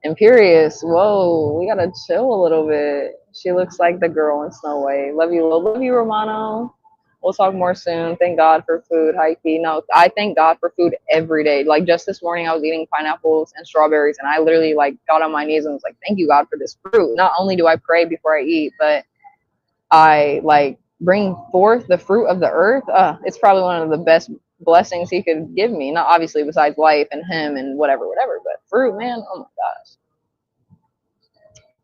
Imperious, whoa, we gotta chill a little bit. She looks like the girl in Snow White. Love you, Lo. Love you, Romano. We'll talk more soon. Thank God for food, Heike. No, I thank God for food every day. Like just this morning, I was eating pineapples and strawberries, and I literally like got on my knees and was like, "Thank you, God, for this fruit." Not only do I pray before I eat, but I like bring forth the fruit of the earth. It's probably one of the best blessings He could give me. Not obviously besides life and Him and whatever, whatever, but fruit, man. Oh my gosh.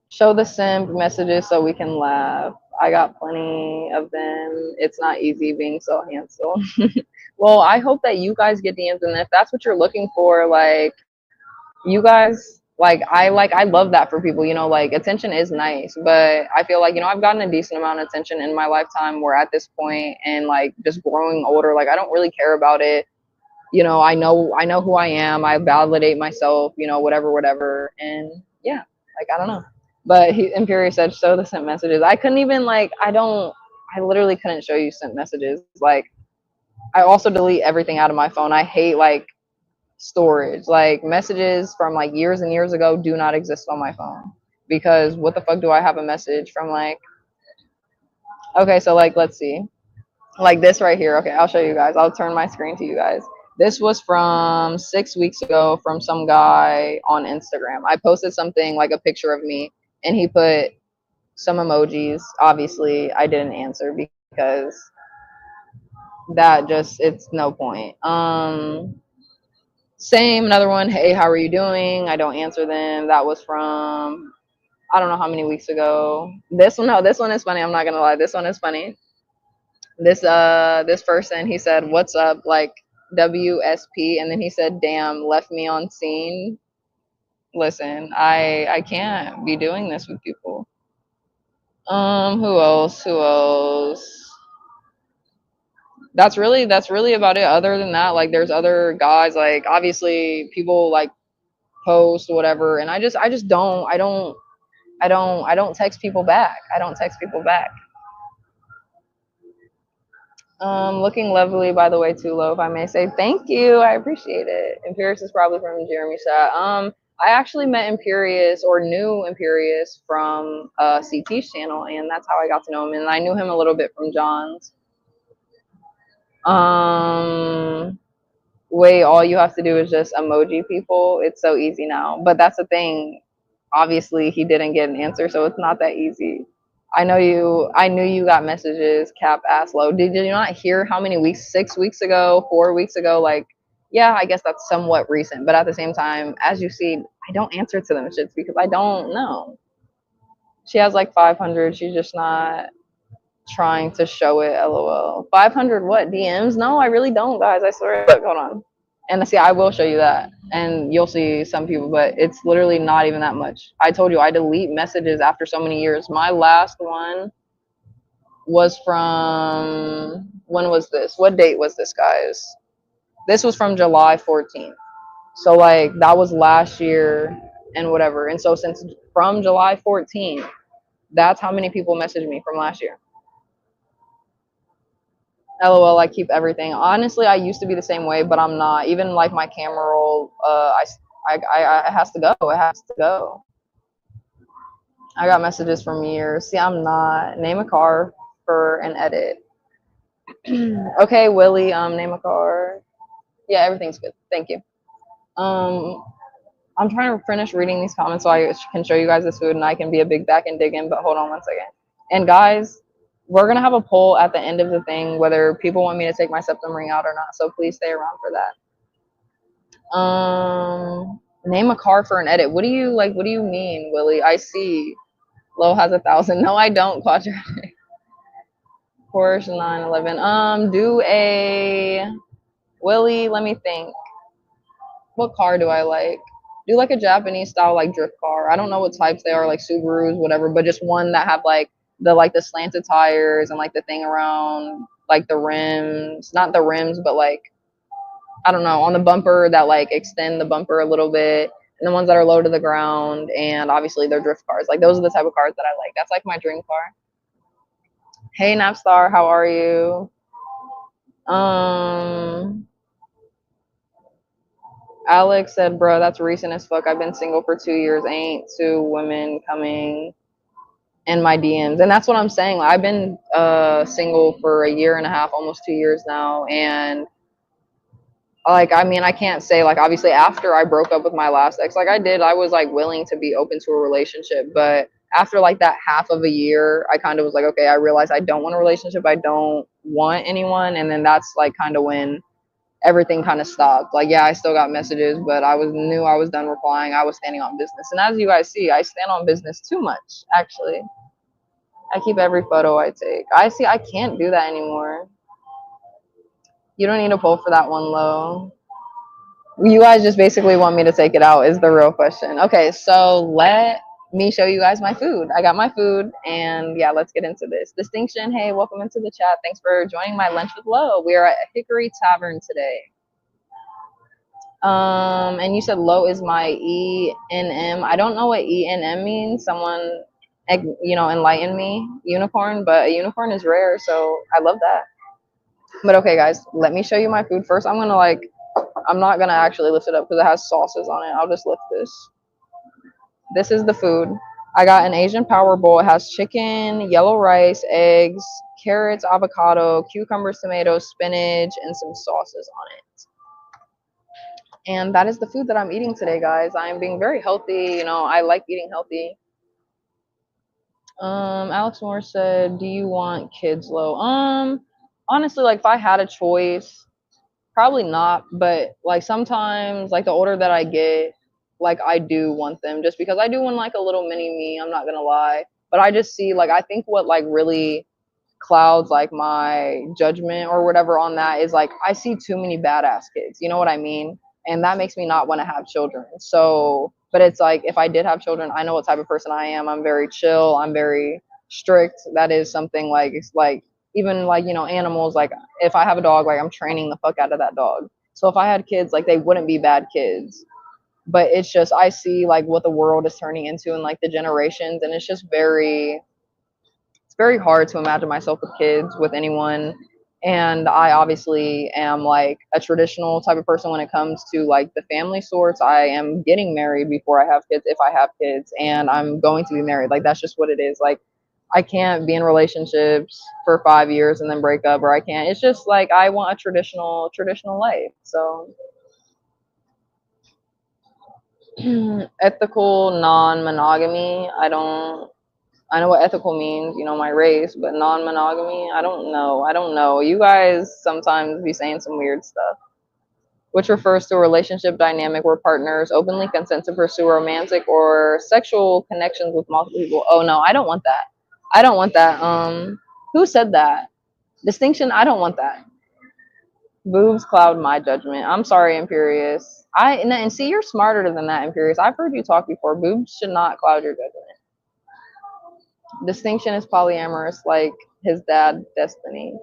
Show the simp messages so we can laugh. I got plenty of them. It's not easy being so handsome. Well, I hope that you guys get DMs, and if that's what you're looking for, like you guys I love that for people, you know, like attention is nice, but I feel like, you know, I've gotten a decent amount of attention in my lifetime where at this point and like just growing older, like I don't really care about it. You know, I know who I am. I validate myself, you know, whatever. And yeah, like I don't know. But Imperius said show the sent messages. I couldn't even like I literally couldn't show you sent messages. Like I also delete everything out of my phone. I hate like storage. Like messages from like years and years ago do not exist on my phone. Because what the fuck do I have a message from like okay, so like let's see. Like this right here. Okay, I'll show you guys. I'll turn my screen to you guys. This was from 6 weeks ago from some guy on Instagram. I posted something like a picture of me and he put some emojis. Obviously, I didn't answer because that just it's no point. Same another one. Hey, how are you doing? I don't answer them. That was from I don't know how many weeks ago. This one, no, this one is funny. I'm not gonna lie. This one is funny. This person, he said, "What's up?" Like WSP, and then he said, "Damn, left me on scene." Listen, I can't be doing this with people. Who else? Who else? That's really about it. Other than that, like there's other guys, like obviously people like post whatever, and I just don't text people back. I don't text people back. Looking lovely, by the way, too low, if I may say. Thank you. I appreciate it. Imperius is probably from Jeremy's chat. I actually met Imperius or knew Imperius from CT's channel, and that's how I got to know him. And I knew him a little bit from John's. Um, Wait, all you have to do is just emoji people. It's so easy now. But that's the thing. Obviously, he didn't get an answer, so it's not that easy. I knew you got messages, Cap ass low. Did you not hear how many weeks, 6 weeks ago, 4 weeks ago? Like, yeah, I guess that's somewhat recent. But at the same time, as you see, I don't answer to them shits because I don't know. She has like 500. She's just not trying to show it. LOL. 500 what? DMs? No, I really don't, guys. I swear. Look, hold on. And see, I will show you that. And you'll see some people, but it's literally not even that much. I told you I delete messages after so many years. My last one was from when was this? What date was this, guys? This was from July 14th. So like that was last year and whatever. And so since from July 14th, that's how many people messaged me from last year. LOL, I keep everything. Honestly, I used to be the same way, but I'm not. Even like my camera roll, it has to go. It has to go. I got messages from years. See, I'm not. Name a car for an edit. Okay, Willie, name a car. Yeah, everything's good. Thank you. Um, I'm trying to finish reading these comments so I can show you guys this food and I can be a big back and dig in, but hold on one second. And guys, we're going to have a poll at the end of the thing whether people want me to take my septum ring out or not. So please stay around for that. Name a car for an edit. What do you like? What do you mean, Willie? I see. Low has 1,000. No, I don't, Quadratic. Porsche 911. Do a Willie. Let me think. What car do I like? Do like a Japanese style like drift car. I don't know what types they are, like Subarus, whatever, but just one that have like the slanted tires and like the thing around like the rims, not the rims, but like I don't know, on the bumper that like extend the bumper a little bit, and the ones that are low to the ground, and obviously they're drift cars. Like those are the type of cars that I like. That's like my dream car. Hey Napstar, how are you? Alex said, bro, that's recent as fuck. I've been single for 2 years. Ain't two women coming in my DMs. And that's what I'm saying. I've been single for a year and a half, almost 2 years now. And like, I mean, I can't say like, obviously after I broke up with my last ex, like I was like willing to be open to a relationship. But after like that half of a year, I kind of was like, okay, I realized I don't want a relationship. I don't want anyone. And then that's like kind of when everything kind of stopped. Like, yeah, I still got messages, but knew I was done replying. I was standing on business. And as you guys see, I stand on business too much, actually. I keep every photo I take. I can't do that anymore. You don't need a poll for that one, Low. You guys just basically want me to take it out is the real question. Okay, so let me show you guys my food. I got my food, and yeah, let's get into this. Distinction, hey, welcome into the chat. Thanks for joining my lunch with Lo. We are at Hickory Tavern today. And you said Lo is my ENM. I don't know what ENM means. Someone, enlighten me. Unicorn, but a unicorn is rare, so I love that. But okay, guys, let me show you my food first. I'm not gonna actually lift it up because it has sauces on it. I'll just lift this. This is the food. I got an Asian power bowl. It has chicken, yellow rice, eggs, carrots, avocado, cucumbers, tomatoes, spinach, and some sauces on it. And that is the food that I'm eating today, guys. I am being very healthy. I like eating healthy. Alex Moore said, "Do you want kids, Lo?" Honestly, like if I had a choice, probably not. But like sometimes, like the older that I get, like I do want them, just because I do want like a little mini me. I'm not gonna lie. But I just see like I think what like really clouds like my judgment or whatever on that is like I see too many badass kids. You know what I mean? And that makes me not want to have children. So, but it's like if I did have children, I know what type of person I am. I'm very chill. I'm very strict. That is something like it's like even like animals. Like if I have a dog, like I'm training the fuck out of that dog. So if I had kids, like they wouldn't be bad kids. But it's just I see like what the world is turning into and like the generations, and it's just very hard to imagine myself with kids with anyone. And I obviously am like a traditional type of person when it comes to like the family sorts. I am getting married before I have kids, if I have kids, and I'm going to be married. Like that's just what it is. Like I can't be in relationships for 5 years and then break up, or I can't. It's just like I want a traditional life. So ethical non-monogamy. I know what ethical means, my race, but non-monogamy, I don't know. I don't know. You guys sometimes be saying some weird stuff, which refers to a relationship dynamic where partners openly consent to pursue romantic or sexual connections with multiple people. Oh no, I don't want that. I don't want that. Who said that? Distinction, I don't want that. Boobs cloud my judgment. I'm sorry, Imperious. And see, you're smarter than that, Imperious. I've heard you talk before. Boobs should not cloud your judgment. Distinction is polyamorous, like his dad, Destiny.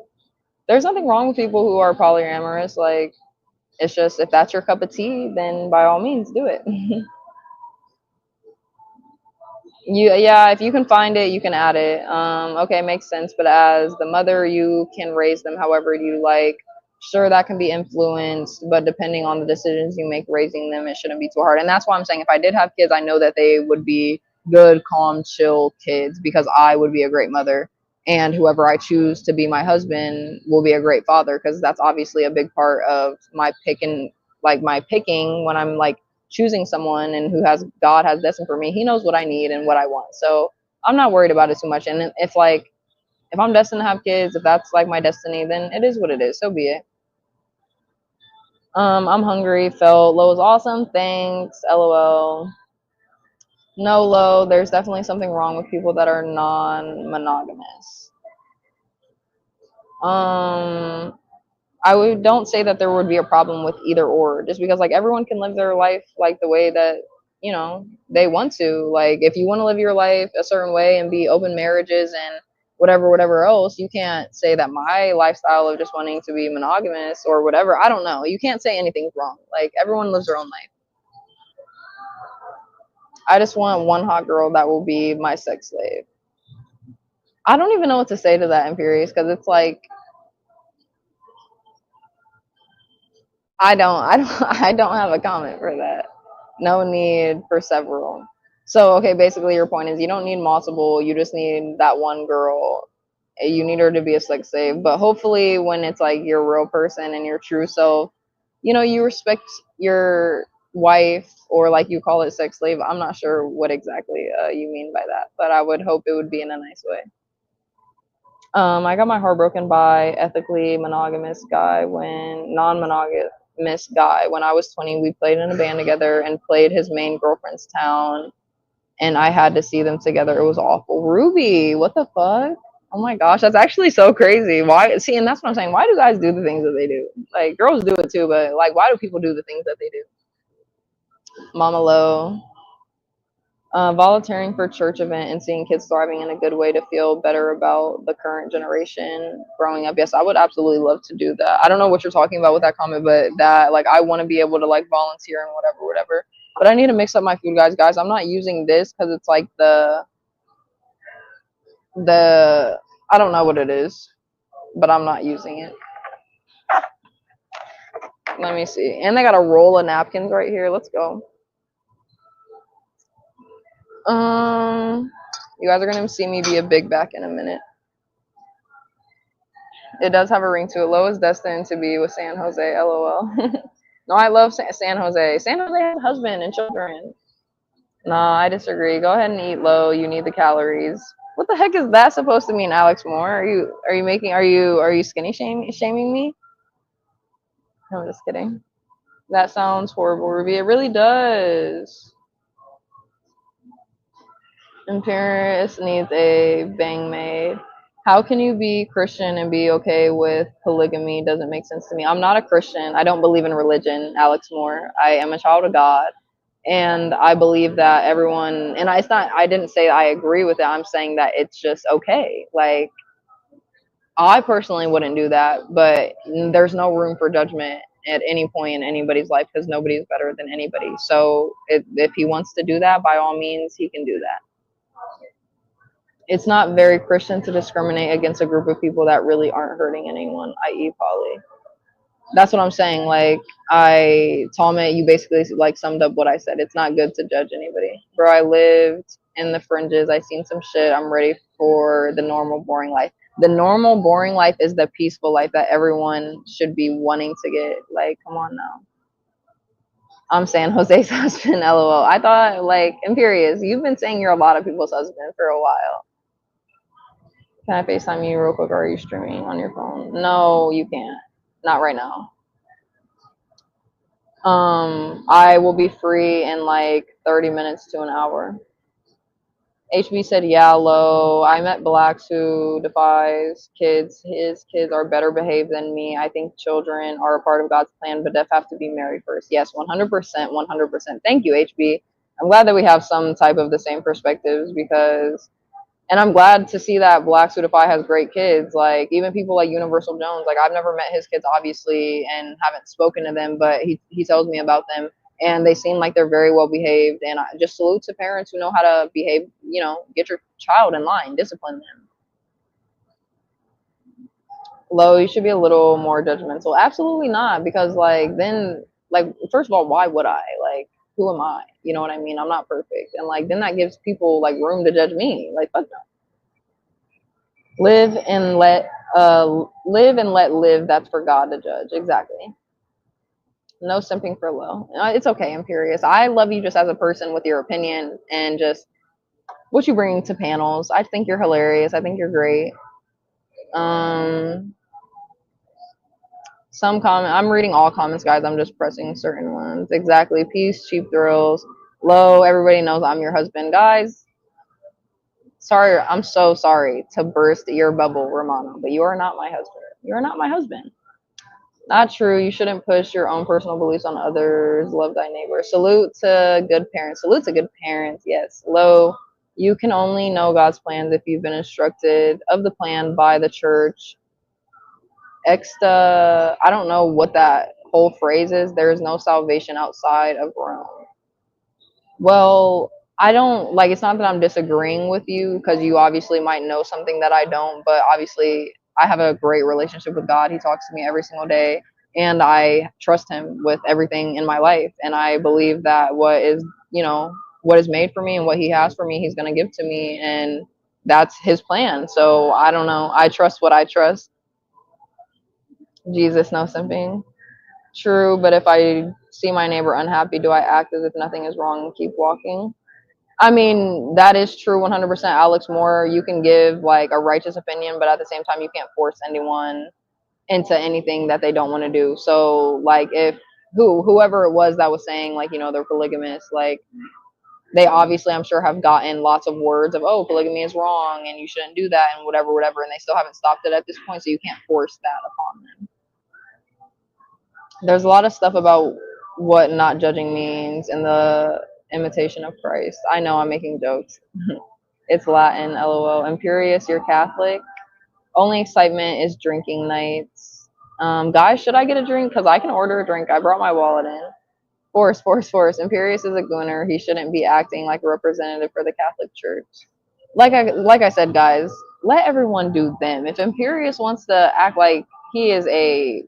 There's nothing wrong with people who are polyamorous. Like, it's just if that's your cup of tea, then by all means do it. Yeah, if you can find it, you can add it. Okay, makes sense. But as the mother, you can raise them however you like. Sure, that can be influenced, but depending on the decisions you make raising them, it shouldn't be too hard. And that's why I'm saying if I did have kids, I know that they would be good, calm, chill kids because I would be a great mother. And whoever I choose to be my husband will be a great father because that's obviously a big part of my picking when I'm like choosing someone and who has God has destined for me. He knows what I need and what I want. So I'm not worried about it too much. And if I'm destined to have kids, if that's like my destiny, then it is what it is. So be it. I'm hungry. Felt Lo is awesome. Thanks. LOL. No, Lo. There's definitely something wrong with people that are non-monogamous. Don't say that there would be a problem with either or, just because like everyone can live their life like the way that they want to. Like if you want to live your life a certain way and be open marriages and whatever else, you can't say that my lifestyle of just wanting to be monogamous or whatever. I don't know. You can't say anything's wrong. Like everyone lives their own life. I just want one hot girl that will be my sex slave. I don't even know what to say to that, Imperious, because it's like I don't have a comment for that. No need for several. So okay, basically your point is you don't need multiple, you just need that one girl. You need her to be a sex slave. But hopefully when it's like your real person and your true self, you respect your wife, or like you call it sex slave. I'm not sure what exactly you mean by that, but I would hope it would be in a nice way. I got my heart broken by ethically monogamous guy when non-monogamous guy when I was 20. We played in a band together and played his main girlfriend's town, and I had to see them together. It was awful. Ruby, what the fuck? Oh my gosh, that's actually so crazy. Why? See, and that's what I'm saying. Why do guys do the things that they do? Like girls do it too, but like, why do people do the things that they do? Mama Lo, volunteering for church event and seeing kids thriving in a good way to feel better about the current generation growing up. Yes, I would absolutely love to do that. I don't know what you're talking about with that comment, but that like I want to be able to like volunteer and whatever. But I need to mix up my food, guys. Guys, I'm not using this because it's like the I don't know what it is, but I'm not using it. Let me see. And they got a roll of napkins right here. Let's go. You guys are gonna see me be a big back in a minute. It does have a ring to it. Lo is destined to be with San Jose. LOL. No, I love San Jose. San Jose has a husband and children. No, I disagree. Go ahead and eat Lo. You need the calories. What the heck is that supposed to mean, Alex Moore? Are you skinny shaming me? No, I'm just kidding. That sounds horrible, Ruby. It really does. And Paris needs a bang maid. How can you be Christian and be okay with polygamy? Doesn't make sense to me. I'm not a Christian. I don't believe in religion, Alex Moore. I am a child of God. And I believe that everyone, and it's not, I didn't say I agree with it. I'm saying that it's just okay. Like, I personally wouldn't do that, but there's no room for judgment at any point in anybody's life because nobody is better than anybody. So if he wants to do that, by all means, he can do that. It's not very Christian to discriminate against a group of people that really aren't hurting anyone, i.e. Polly. That's what I'm saying. Like, Talmud, you basically like summed up what I said. It's not good to judge anybody. Bro, I lived in the fringes. I seen some shit. I'm ready for the normal, boring life. The normal, boring life is the peaceful life that everyone should be wanting to get. Like, come on now. I'm San Jose's husband, lol. I thought, like, Imperious, you've been saying you're a lot of people's husband for a while. Can I FaceTime you real quick, or are you streaming on your phone? No, you can't. Not right now. I will be free in like 30 minutes to an hour. HB said, yeah, Lo. I met blacks who defies kids. His kids are better behaved than me. I think children are a part of God's plan, but deaf have to be married first. Yes, 100%, 100%. Thank you, HB. I'm glad that we have some type of the same perspectives because and I'm glad to see that Black Suitify has great kids. Like even people like Universal Jones. Like I've never met his kids obviously and haven't spoken to them, but he tells me about them and they seem like they're very well behaved. And I just salute to parents who know how to behave. You know, get your child in line, discipline them. Lo, you should be a little more judgmental. Absolutely not, because like then like first of all, why would I like? Who am I? You know what I mean? I'm not perfect, and like then that gives people like room to judge me. Like fuck no. Live and let live. That's for God to judge. Exactly. No simping for Lo. It's okay, Imperious. I love you just as a person with your opinion and just what you bring to panels. I think you're hilarious. I think you're great. Um, some comment. I'm reading all comments, guys. I'm just pressing certain ones. Exactly. Peace, cheap thrills. Lo, everybody knows I'm your husband, guys. Sorry, I'm so sorry to burst your bubble, Romano, but you are not my husband. You are not my husband. Not true. You shouldn't push your own personal beliefs on others. Love thy neighbor. Salute to good parents. Salute to good parents. Yes. Lo, you can only know God's plans if you've been instructed of the plan by the church. Exta, I don't know what that whole phrase is. There is no salvation outside of Rome. Well, I don't like it's not that I'm disagreeing with you because you obviously might know something that I don't, but obviously I have a great relationship with God. He talks to me every single day and I trust him with everything in my life and I believe that what is made for me and what he has for me, he's going to give to me and that's his plan. So, I don't know. I trust what I trust. Jesus, no simping. True, but if I see my neighbor unhappy, do I act as if nothing is wrong and keep walking? I mean, that is true 100%. Alex Moore, you can give like a righteous opinion, but at the same time, you can't force anyone into anything that they don't want to do. So, like, if whoever it was that was saying, like, they're polygamous, like, they obviously, I'm sure, have gotten lots of words of, oh, polygamy is wrong and you shouldn't do that and whatever, whatever, and they still haven't stopped it at this point, so you can't force that upon them. There's a lot of stuff about what not judging means in the Imitation of Christ. I know I'm making jokes. It's Latin, lol. Imperious, you're Catholic. Only excitement is drinking nights. Guys, should I get a drink? Because I can order a drink. I brought my wallet in. Force, force, force. Imperious is a gooner. He shouldn't be acting like a representative for the Catholic Church. Like I said, guys, let everyone do them. If Imperious wants to act like he is a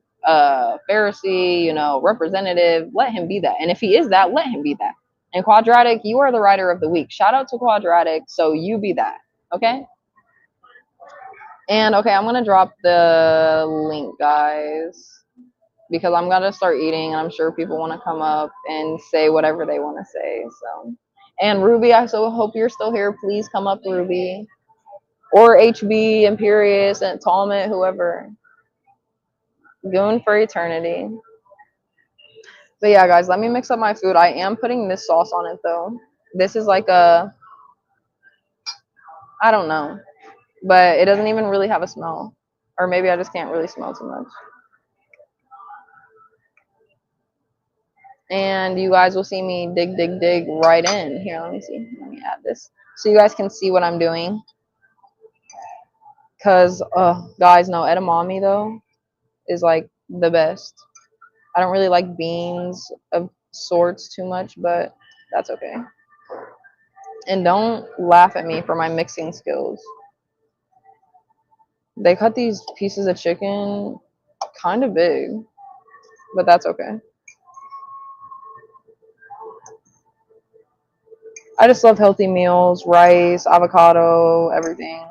Pharisee, representative, let him be that. And if he is that, let him be that. And Quadratic, you are the writer of the week. Shout out to Quadratic. So you be that. Okay? And okay, I'm gonna drop the link, guys, because I'm gonna start eating, and I'm sure people want to come up and say whatever they want to say. So, and Ruby, I so hope you're still here. Please come up, Ruby, or HB, Imperious, and Talmud, whoever. Goon for eternity. But yeah, guys, let me mix up my food. I am putting this sauce on it though. This is like I don't know, but it doesn't even really have a smell, or maybe I just can't really smell too much. And you guys will see me dig right in. Here, let me see. Let me add this so you guys can see what I'm doing. Because, guys, no, edamame, though, is, like, the best. I don't really like beans of sorts too much, but that's okay. And don't laugh at me for my mixing skills. They cut these pieces of chicken kind of big, but that's okay. I just love healthy meals, rice, avocado, everything.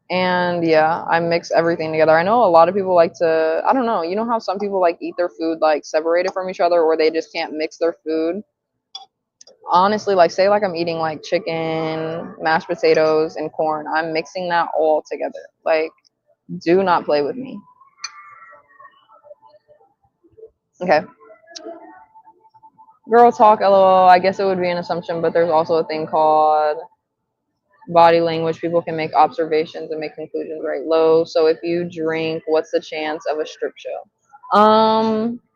And yeah, I mix everything together. I know a lot of people like to, I don't know, you know how some people like eat their food like separated from each other, or they just can't mix their food? Honestly, like say like I'm eating like chicken, mashed potatoes, and corn. I'm mixing that all together. Like, do not play with me. Okay. Girl talk, lol. I guess it would be an assumption, but there's also a thing called body language. People can make observations and make conclusions right low. So if you drink, what's the chance of a strip show?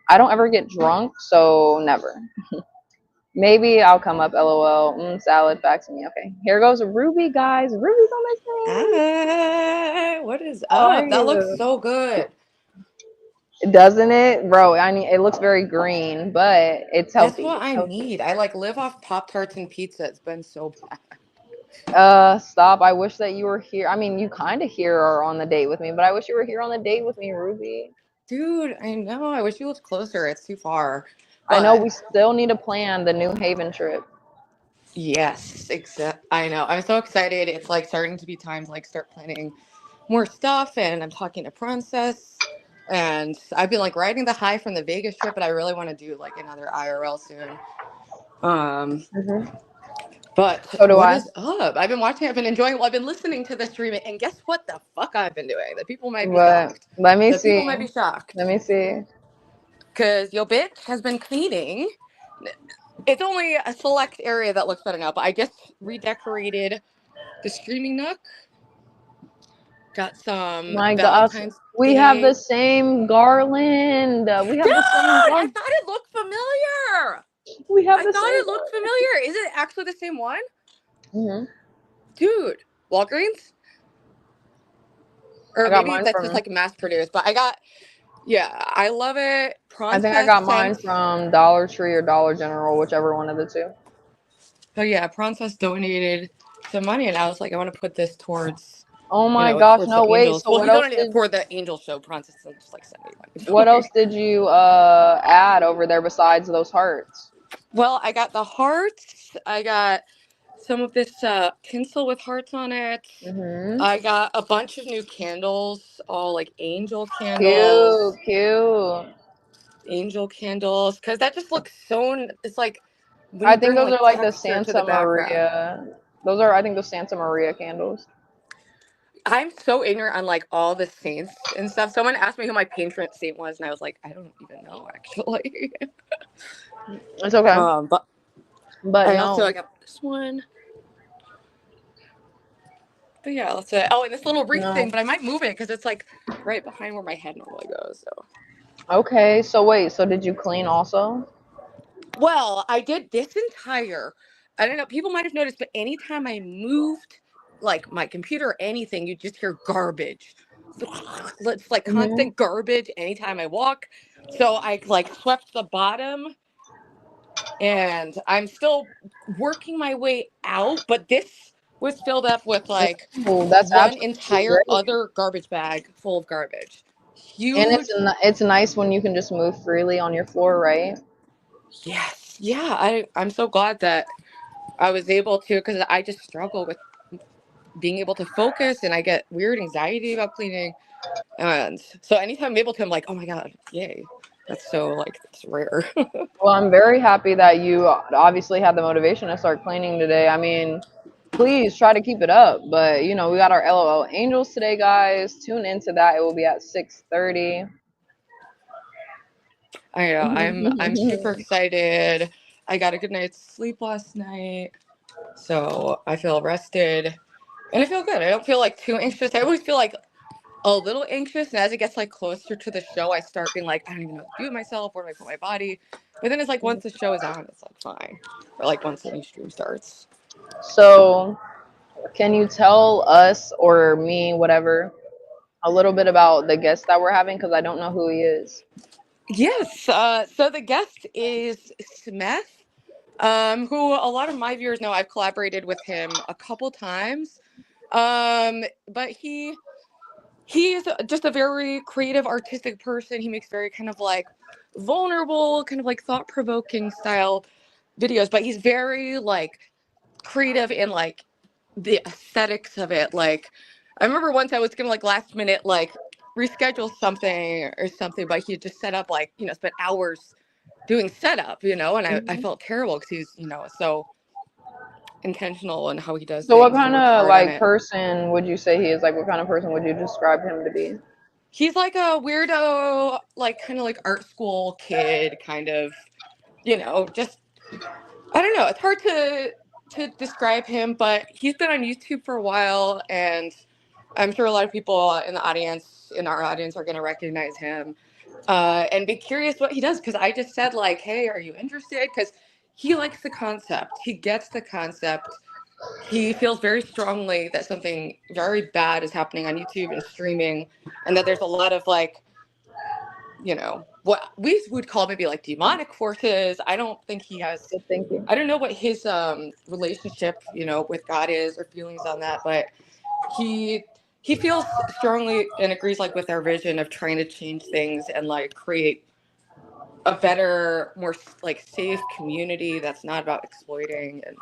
I don't ever get drunk, so never. Maybe I'll come up, lol. Salad, back to me. Okay, here goes Ruby, guys. Ruby's on my screen. Hi, what is How are up? That looks you? so good. Doesn't it, bro? I mean, it looks very green, but it's That's healthy. what It's I healthy. need. I like live off Pop-Tarts and pizza. It's been so bad. Stop. I wish that you were here. I mean, you kind of here are on the date with me, but I wish you were here on the date with me, Ruby. Dude, I know. I wish you lived closer. It's too far. I know But we still need to plan the New Haven trip. yes, except I know. I'm so excited. It's like starting to be time to like start planning more stuff, and I'm talking to Princess, and I've been like riding the high from the Vegas trip, but I really want to do like another IRL soon. Um, Hmm. But So do what I. is up? I've been watching, I've been enjoying, well, I've been listening to the stream, and guess what the fuck I've been doing? The people might be But shocked. let me The see. people might be Let shocked. me see. Because your bitch has been cleaning. It's only a select area that looks better now, but I just redecorated the streaming nook. Got some My gosh, Valentine's we have the Day. same garland. We Dude, have the same I garland. thought it looked familiar. We have I the thought same it looked familiar. Is it actually the same one? garland. Dude, Walgreens? I Or got maybe mine that's just from. like mass produced, but I got, yeah, I love it. I think I Princess got mine sent, from Dollar Tree or Dollar General, whichever one of the two. oh yeah, Princess donated some money, and I was like, I want to put this towards, Oh you my know, gosh, towards no, the wait. angels. So Well, what he else donated it did for the angel show. Princess didn't just like send me money what for else it. did you add over there besides those hearts? Well, I got the hearts. I got some of this tinsel with hearts on it. Mhm. I got a bunch of new candles, all like Cute, cute. angel candles, because that just looks so. It's like when I you think bring those are like like the texture to the Santa background. Maria. Those are I think those Santa Maria candles. I'm so ignorant on like all the saints and stuff. Someone asked me who my patron saint was, and I was like, I don't even know actually. It's okay. But But I also I no, got this one. But yeah, let's say. Oh, and this little wreath thing, no. but I might move it because it's like right behind where my head normally goes. So. Okay, so wait, so did you clean also? Well, I did this entire. I don't know. People might have noticed, but anytime I moved, like my computer or anything, you just hear garbage. It's like Hmm. constant garbage anytime I walk. So I like swept the bottom, and I'm still working my way out. But this was filled up with like Oh, that's one absolutely entire great. other garbage bag full of garbage. And Huge. it's nice when you can just move freely on your floor, right? Yes. Yeah. I'm so glad that I was able to, because I just struggle with being able to focus, and I get weird anxiety about cleaning. And so anytime I'm able to, I'm like, oh my God, yay. That's so like, it's rare. Well, I'm very happy that you obviously had the motivation to start cleaning today. I mean, please try to keep it up. But you know, we got our LOL Angels today, guys. Tune into that. It will be at 6:30. I know, I'm super excited. I got a good night's sleep last night. So I feel rested and I feel good. I don't feel like too anxious. I always feel like a little anxious, and as it gets like closer to the show, I start being like, I don't even know what to do with myself. Where do I put my body? But then it's like once the show is on, it's like fine. Or like once the new stream starts. So, can you tell us or me, whatever, a little bit about the guest that we're having? Because I don't know who he is. Yes. So the guest is Smith, who a lot of my viewers know. I've collaborated with him a couple times. But he's just a very creative, artistic person. He makes very kind of like vulnerable, kind of like thought provoking style videos. But he's very like creative in like the aesthetics of it. Like I remember once I was gonna like last minute like reschedule something or something, but he just set up like, spent hours doing setup, and I Mhm. felt terrible because he's, so intentional in how he does So, what things and kind works of hard on like it. person would you say he is? Like, what kind of person would you describe him to be? He's like a weirdo, like kind of like art school kid, kind of, just I don't know. It's hard to describe him, but he's been on YouTube for a while, and I'm sure a lot of people in our audience, are going to recognize him and be curious what he does. Because I just said like, "Hey, are you interested?" Because he likes the concept. He gets the concept. He feels very strongly that something very bad is happening on YouTube and streaming, and that there's a lot of like, what we would call maybe like demonic forces. I don't think he has. So, thank you. I don't know what his relationship, with God is or feelings on that, but he he feels strongly and agrees like with our vision of trying to change things and like create a better, more like safe community that's not about exploiting. And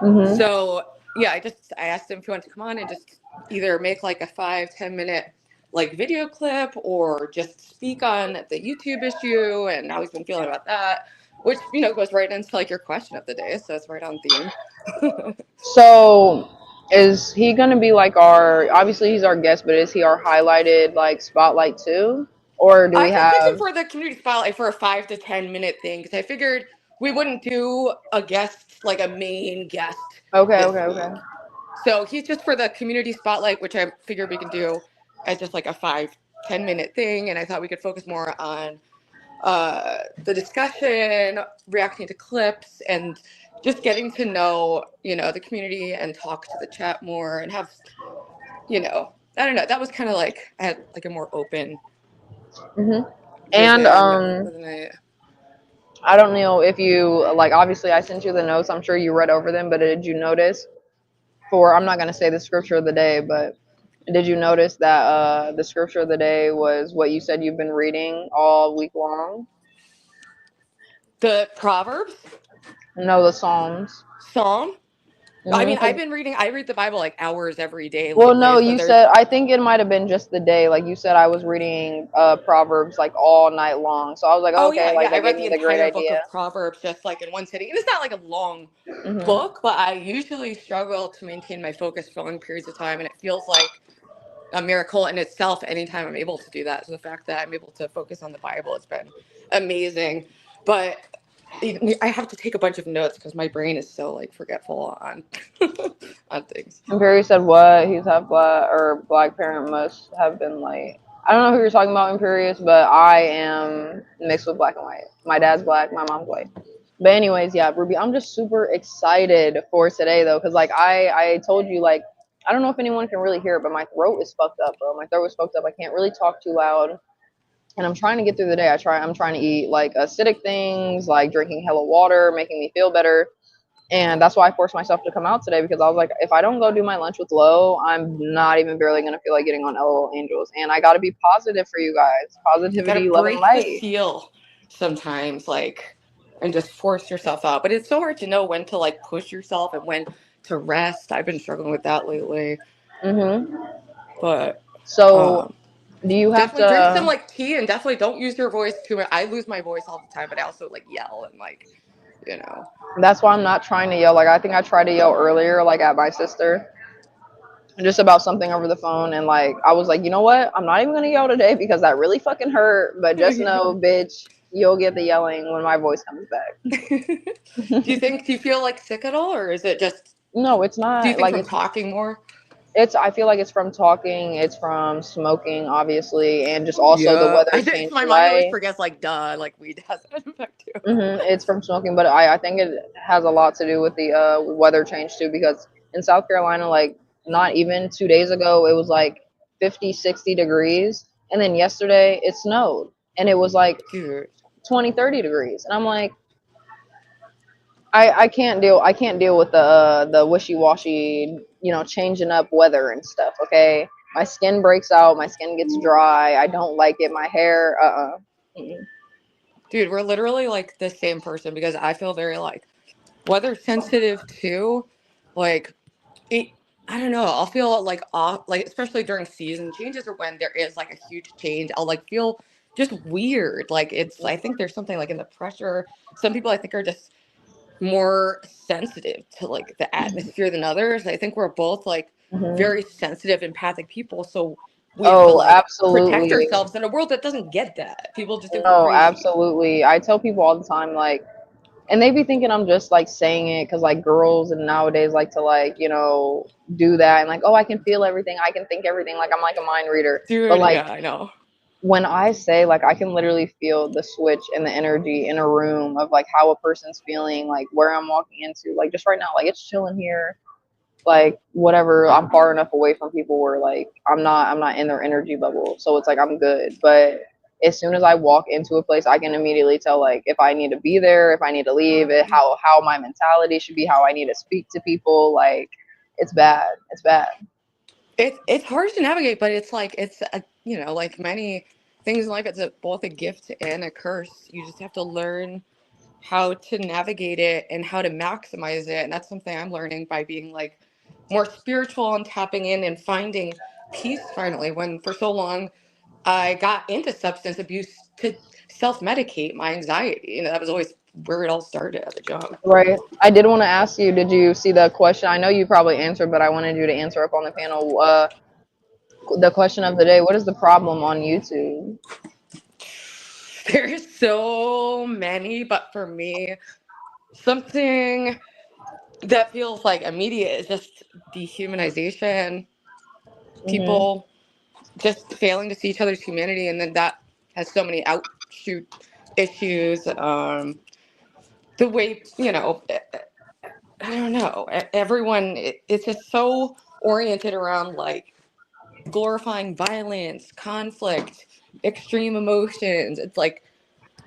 Hmm. so yeah, I asked him if he wanted to come on and just either make like a 5-10 minute like video clip or just speak on the YouTube issue and how he's been feeling about that, which goes right into like your question of the day, so it's right on theme. So, is he gonna be like our? Obviously, he's our guest, but is he our highlighted like spotlight too, or do I we just picked him have? for the community spotlight for a 5 to 10 minute thing because I figured we wouldn't do a guest, like a main guest Okay, this okay, okay. week. So he's just for the community spotlight, which I figured we can do as just like a 5-10 minute thing. And I thought we could focus more on the discussion, reacting to clips, and just getting to know, the community and talk to the chat more and have, I don't know. That was kind of like I had like a more open Hmm. And vision for the night. I don't know if you like. Obviously, I sent you the notes. I'm sure you read over them, but did you notice? For I'm not gonna say the scripture of the day, but did you notice that the scripture of the day was what you said you've been reading all week long? The Proverbs, No, the Psalms. Psalm. I mean, 'Cause I read the Bible like hours every day well, no, lately. So you there's, said I think it might have been just the day. Like you said, I was reading Proverbs like all night long. So I was like, oh okay, yeah, like yeah, I that gave read the me the great entire book idea. of Proverbs just like in one sitting. And it's not like a long Hmm. book, but I usually struggle to maintain my focus for long periods of time. And it feels like a miracle in itself anytime I'm able to do that. So the fact that I'm able to focus on the Bible has been amazing. But I have to take a bunch of notes because my brain is so like forgetful on on things. Imperius said what? He's half black, or black parent must have been like. I don't know who you're talking about, Imperius, but I am mixed with black and white. My dad's black, my mom's white. But anyways, yeah, Ruby, I'm just super excited for today though, because like I told you, like, I don't know if anyone can really hear it, but my throat is fucked up, bro. My throat is fucked up. I can't really talk too loud, and I'm trying to get through the day. I'm trying to eat like acidic things, like drinking hella water, making me feel better. And that's why I forced myself to come out today, because I was like, if I don't go do my lunch with Lo, I'm not even barely going to feel like getting on LOL Angels. And I got to be positive for you guys. Gotta Positivity, love, and break the light. seal sometimes, like, and just force yourself out. But it's so hard to know when to like push yourself and when to rest. I've been struggling with that lately. But So, um, do you have definitely drink some to? like tea and definitely don't use your voice too much. I lose my voice all the time, but I also like yell and like, you know. That's why I'm not trying to yell. Like, I think I tried to yell earlier, like at my sister, just about something over the phone. And like, I was like, you know what? I'm not even going to yell today because that really fucking hurt. But just know, bitch, you'll get the yelling when my voice comes back. Do you feel like sick at all, or is it just, No, it's do you not think like from talking more? I feel like it's from talking, it's from smoking, obviously, and just also the Yeah, weather I think changed my mind always today. forgets like duh, like weed has an effect too. It's from smoking, but I think it has a lot to do with the weather change too, because in South Carolina, like not even 2 days ago, it was like 50, 60 degrees. And then yesterday it snowed and it was like Dude, 20, 30 degrees. And I'm like, I can't deal with the wishy washy, changing up weather and stuff. Okay, my skin breaks out, my skin gets dry. I don't like it. My hair, mm-mm. dude, we're literally like the same person because I feel very like weather sensitive too. Like it, I don't know. I'll feel like off, like especially during season changes or when there is like a huge change. I'll like feel just weird. Like it's, I think there's something like in the pressure. Some people I think are just more sensitive to like the atmosphere than others. I think we're both like Hmm. very sensitive, empathic people. So we have to Oh, like protect absolutely. ourselves in a world that doesn't get that. People just think we're No, crazy. absolutely. I tell people all the time, like, and they be thinking I'm just like saying it because like girls and nowadays like to like do that and like, oh, I can feel everything, I can think everything, like I'm like a mind reader. But Dude, like yeah, I know. when I say, like, I can literally feel the switch and the energy in a room of like how a person's feeling, like where I'm walking into, like just right now, like it's chilling here, like whatever. I'm far enough away from people where like I'm not in their energy bubble, so it's like I'm good. But as soon as I walk into a place, I can immediately tell like if I need to be there, if I need to leave, it, how my mentality should be, how I need to speak to people. Like it's bad. It's bad. It's hard to navigate, but it's like it's a, you know, like many things in life, it's both a gift and a curse. You just have to learn how to navigate it and how to maximize it, and that's something I'm learning by being like more spiritual and tapping in and finding peace finally. When for so long I got into substance abuse to self-medicate my anxiety, you know, that was always where it all started as a job. Right. I did want to ask you, did you see the question? I know you probably answered, but I wanted you to answer up on the panel. The question of the day: what is the problem on YouTube? There's so many, but for me, something that feels like immediate is just dehumanization, Hmm. people just failing to see each other's humanity, and then that has so many outshoot issues. The way, you know, I don't know, everyone, it's just so oriented around like glorifying violence, conflict, extreme emotions. It's like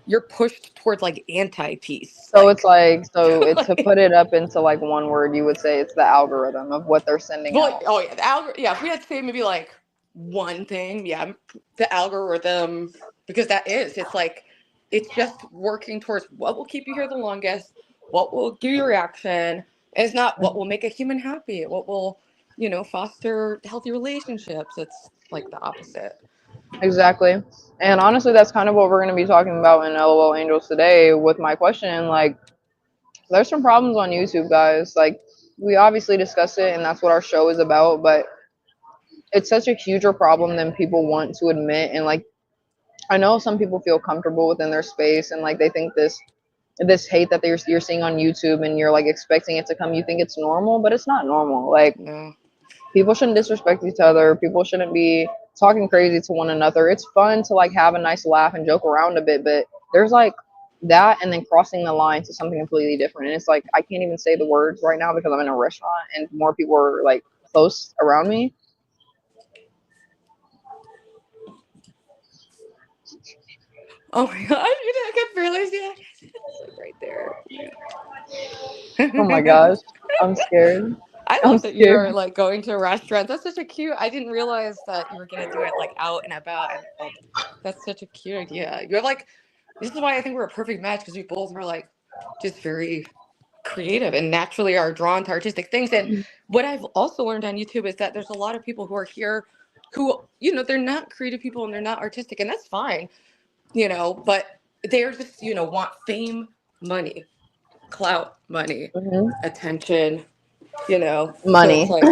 you're pushed towards like anti-peace, So it's like, to like put it up into like one word, you would say it's the algorithm of what they're sending well, out. oh yeah, yeah. If we had to say maybe like one thing, yeah, the algorithm, because it's like it's just working towards what will keep you here the longest, what will give you a reaction, and it's not what will make a human happy, what will, you know, foster healthy relationships. It's like the opposite. Exactly. And honestly, that's kind of what we're going to be talking about in LOL Angels today with my question. Like, there's some problems on YouTube, guys. Like, we obviously discuss it, and that's what our show is about, but it's such a huger problem than people want to admit. And like, I know some people feel comfortable within their space and like they think this this hate that you're seeing on YouTube, and you're like expecting it to come. You think it's normal, but it's not normal. Like, No. people shouldn't disrespect each other. People shouldn't be talking crazy to one another. It's fun to like have a nice laugh and joke around a bit, but there's like that and then crossing the line to something completely different. And it's like I can't even say the words right now because I'm in a restaurant and more people are like close around me. Oh my gosh, I can barely see that. It's like right there. Oh my gosh, I'm scared. I I'm love that you're scared. like going to restaurants. That's such a cute. I didn't realize that you were gonna do it like out and about, and that's such a cute idea. You're like, this is why I think we're a perfect match because we both are like just very creative and naturally are drawn to artistic things. And what I've also learned on YouTube is that there's a lot of people who are here who, they're not creative people and they're not artistic, and that's fine, but they're just, want fame, money, clout, money, Hmm. attention, so it's Money. like,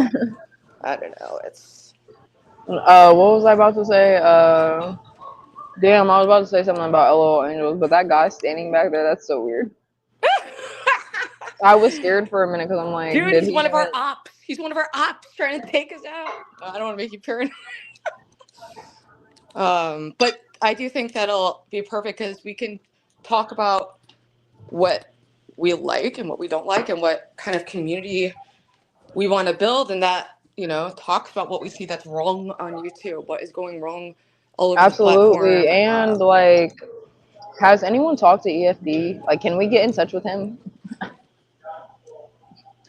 I don't know, it's What was I about to say? Damn, I was about to say something about LOL Angels, but that guy standing back there, that's so weird. I was scared for a minute because I'm like, dude, did he's he one of even? our ops. He's one of our ops trying to take us out. I don't want to make you paranoid. But I do think that'll be perfect because we can talk about what we like and what we don't like and what kind of community we want to build, and that, talks about what we see that's wrong on YouTube, what is going wrong all over the Absolutely. platform. And like, has anyone talked to EFD? Like, can we get in touch with him?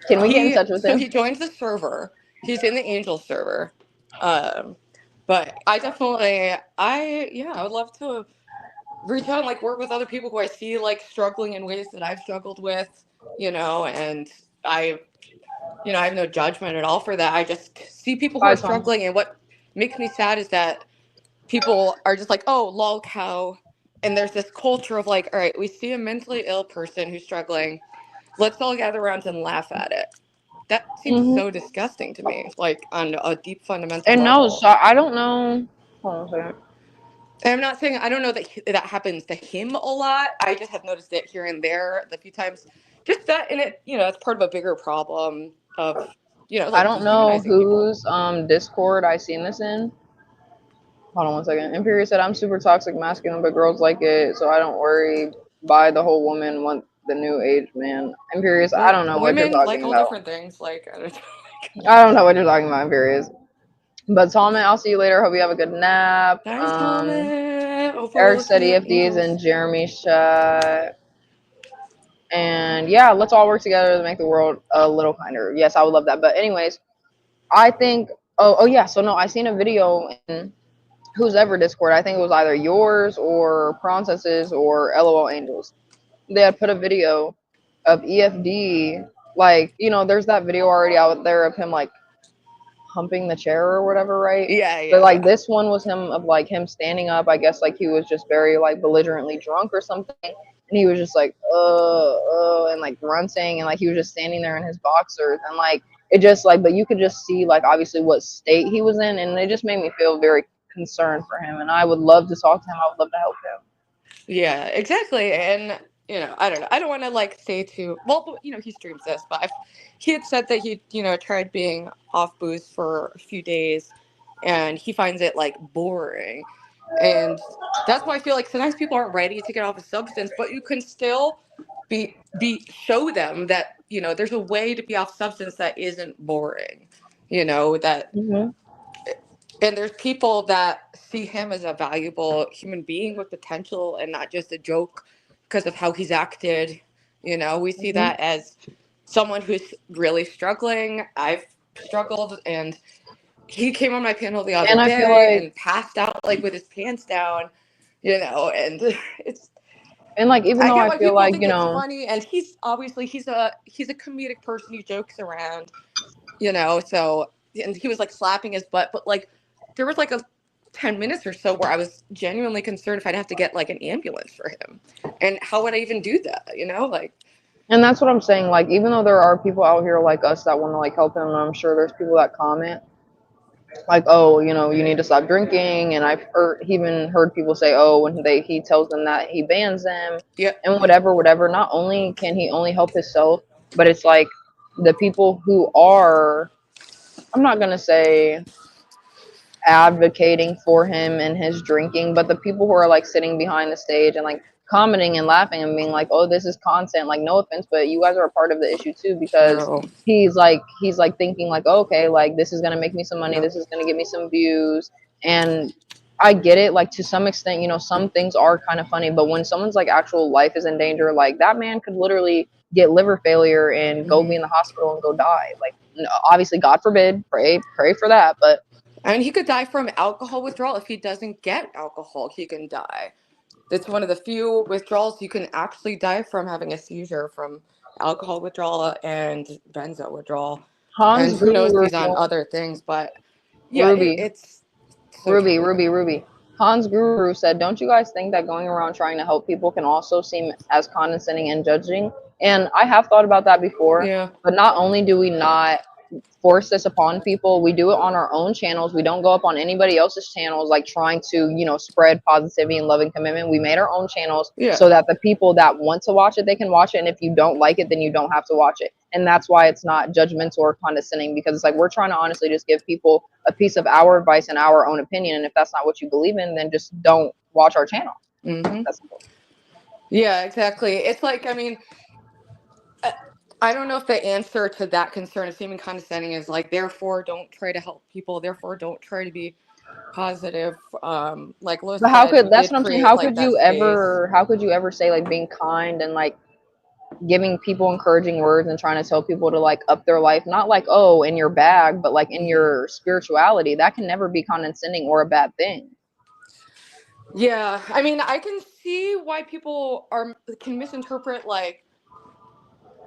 Can we get in He touch with so him? he joins the server. He's in the Angel server. Um, but I definitely, I would love to reach out and like work with other people who I see like struggling in ways that I've struggled with, and I have no judgment at all for that. I just see people who Bye, are Tom. struggling, and what makes me sad is that people are just like, oh, lol cow. And there's this culture of like, all right, we see a mentally ill person who's struggling. Let's all gather around and laugh at it. That seems Hmm. so disgusting to me, like on a deep fundamental And no, so level. I don't know. Hold on a second. And I'm not saying I don't know that that happens to him a lot. I just have noticed it here and there the few times. Just that, and it, it's part of a bigger problem of, I like don't know dehumanizing people. whose Discord I seen this in. Hold on one second. Imperius said, I'm super toxic masculine, but girls like it, so I don't worry. Buy the whole woman want the new age man. Imperius, I Well, don't know what you're women like talking all about. different things. Like, I don't know. I don't know what you're talking about, Imperius. But Tom, I'll see you later. Hope you have a good nap. Nice comment. Hopefully, we'll Eric listen said to EFD is in angels. Jeremy's chat. And yeah, let's all work together to make the world a little kinder. Yes, I would love that. But anyways, I think. Oh yeah. So no, I seen a video in who's ever Discord. I think it was either yours or Princesses or LOL Angels. They had put a video of EFD. Like, there's that video already out there of him like humping the chair or whatever, right? Yeah, But yeah, like yeah. this one was him of like him standing up. I guess like he was just very like belligerently drunk or something, and he was just like and like grunting, and like he was just standing there in his boxers, and like it just like, but you could just see like obviously what state he was in, and it just made me feel very concerned for him, and I would love to talk to him. I would love to help him. Yeah, exactly. And, I don't know. I don't want to like say too well, but, he streams this, but he had said that he, tried being off booze for a few days and he finds it like boring. And that's why I feel like sometimes people aren't ready to get off a substance, but you can still show them that, there's a way to be off substance that isn't boring. That Hmm. and there's people that see him as a valuable human being with potential and not just a joke because of how he's acted. We see Hmm. that as someone who's really struggling. I've struggled, and he came on my panel the other And I feel day like, and passed out like with his pants down, and it's and like even I though get I why feel people like think it's funny, and he's obviously he's a comedic person who jokes around, so, and he was like slapping his butt, but like there was like a 10 minutes or so where I was genuinely concerned if I'd have to get like an ambulance for him, and how would I even do that, like. and that's what I'm saying. Like even though there are people out here like us that want to like help him, and I'm sure there's people that comment. like, oh, you know, you need to stop drinking. And I've even heard people say, oh, when he tells them that, he bans them Yeah. and whatever. Not only can he only help himself, but it's like the people who are, I'm not gonna say advocating for him and his drinking, but the people who are like sitting behind the stage and like commenting and laughing and being like, "Oh, this is content." Like, no offense, but you guys are a part of the issue too, because True. he's like thinking like, oh, "Okay, like this is gonna make me some money. Yeah. This is gonna get me some views." And I get it, like to some extent, you know, some things are kind of funny, but when someone's like actual life is in danger, like that man could literally get liver failure and go be Hmm. in the hospital and go die. Like, obviously, God forbid, pray for that, but And he could die from alcohol withdrawal. If he doesn't get alcohol, he can die. It's one of the few withdrawals you can actually die from, having a seizure from alcohol withdrawal and benzo withdrawal. Hans And who knows if Gruber, he's on other things, but yeah, Ruby, it's so true. Ruby. Hans Guru said, "Don't you guys think that going around trying to help people can also seem as condescending and judging?" And I have thought about that before, Yeah. but not only do we not force this upon people, we do it on our own channels. We don't go up on anybody else's channels like trying to, you know, spread positivity and loving commitment. We made our own channels Yeah. so that the people that want to watch it, they can watch it. And if you don't like it, then you don't have to watch it. And that's why it's not judgmental or condescending, because it's like we're trying to honestly just give people a piece of our advice and our own opinion. And if that's not what you believe in, then just don't watch our channel. Hmm. That's simple. Yeah, exactly. It's like, I mean, I I don't know if the answer to that concern of seeming condescending is like, therefore, don't try to help people. Therefore, don't try to be positive. Like Liz But how said, could you that's did what I'm saying? create like that space. How could you ever say like being kind and like giving people encouraging words and trying to tell people to like up their life, not like, oh, in your bag, but like in Hmm. your spirituality? That can never be condescending or a bad thing. Yeah, I mean, I can see why people are can misinterpret, like,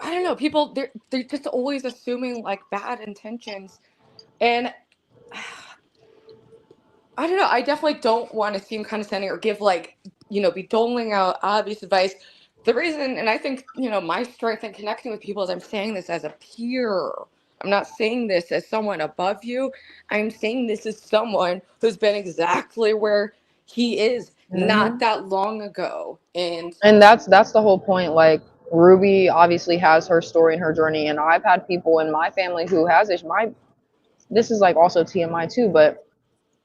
I don't know, people they're just always assuming like bad intentions, and I don't know. I definitely don't want to seem condescending or give like, be doling out obvious advice. The reason, and I think, my strength in connecting with people is I'm saying this as a peer. I'm not saying this as someone above you. I'm saying this as someone who's been exactly where he is not Hmm. that long ago. And And that's the whole point. Like, Ruby obviously has her story and her journey, and I've had people in my family who has it. This is like also TMI too, but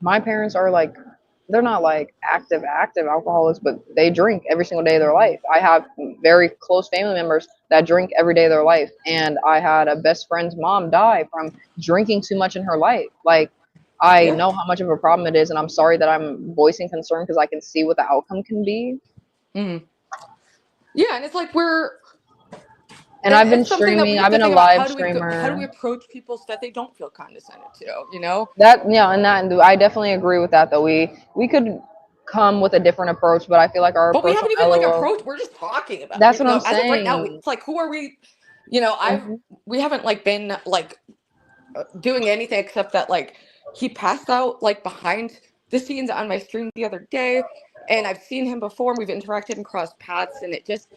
my parents are like, they're not like active alcoholics, but they drink every single day of their life. I have very close family members that drink every day of their life, and I had a best friend's mom die from drinking too much in her life. Like, I yeah. know how much of a problem it is, and I'm sorry that I'm voicing concern because I can see what the outcome can be. Mhm. Yeah, and it's like And I've been it's something that we streaming. have I've to been a think about. live How do we streamer. approach people so that they don't feel condescended to? That, yeah, and that I definitely agree with that. Though we could come with a different approach, but I feel like our But we approach haven't on even like LOL. approached. We're just talking about That's it. what I'm As of right now, saying. it's like, who are we? You know, I've Hmm. we haven't like been like doing anything except that like he passed out like behind the scenes on my stream the other day, and I've seen him before, and we've interacted and crossed paths, and it just,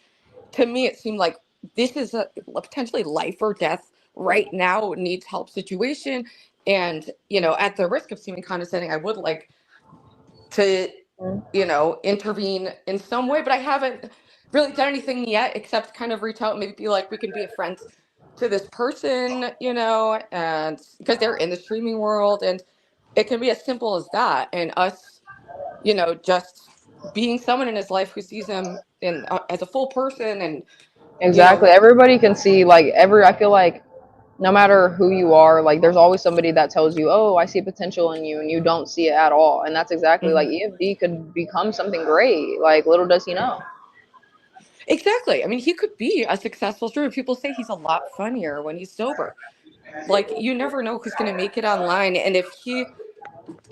to me, it seemed like this is a potentially life or death right now, needs help situation, and at the risk of seeming condescending, I would like to intervene in some way, but I haven't really done anything yet except kind of reach out and maybe be like, we can be a friend to this person, and because they're in the streaming world, and it can be as simple as that, and us, just being someone in his life who sees him in as a full person, and you Exactly. know Everybody can see like I feel like no matter who you are, like there's always somebody that tells you, "Oh, I see potential in you," and you don't see it at all. And that's exactly like mhm. EFD could become something great. Like, little does he know. Exactly. I mean, he could be a successful streamer. People say he's a lot funnier when he's sober. Like, you never know who's going to make it online, and if he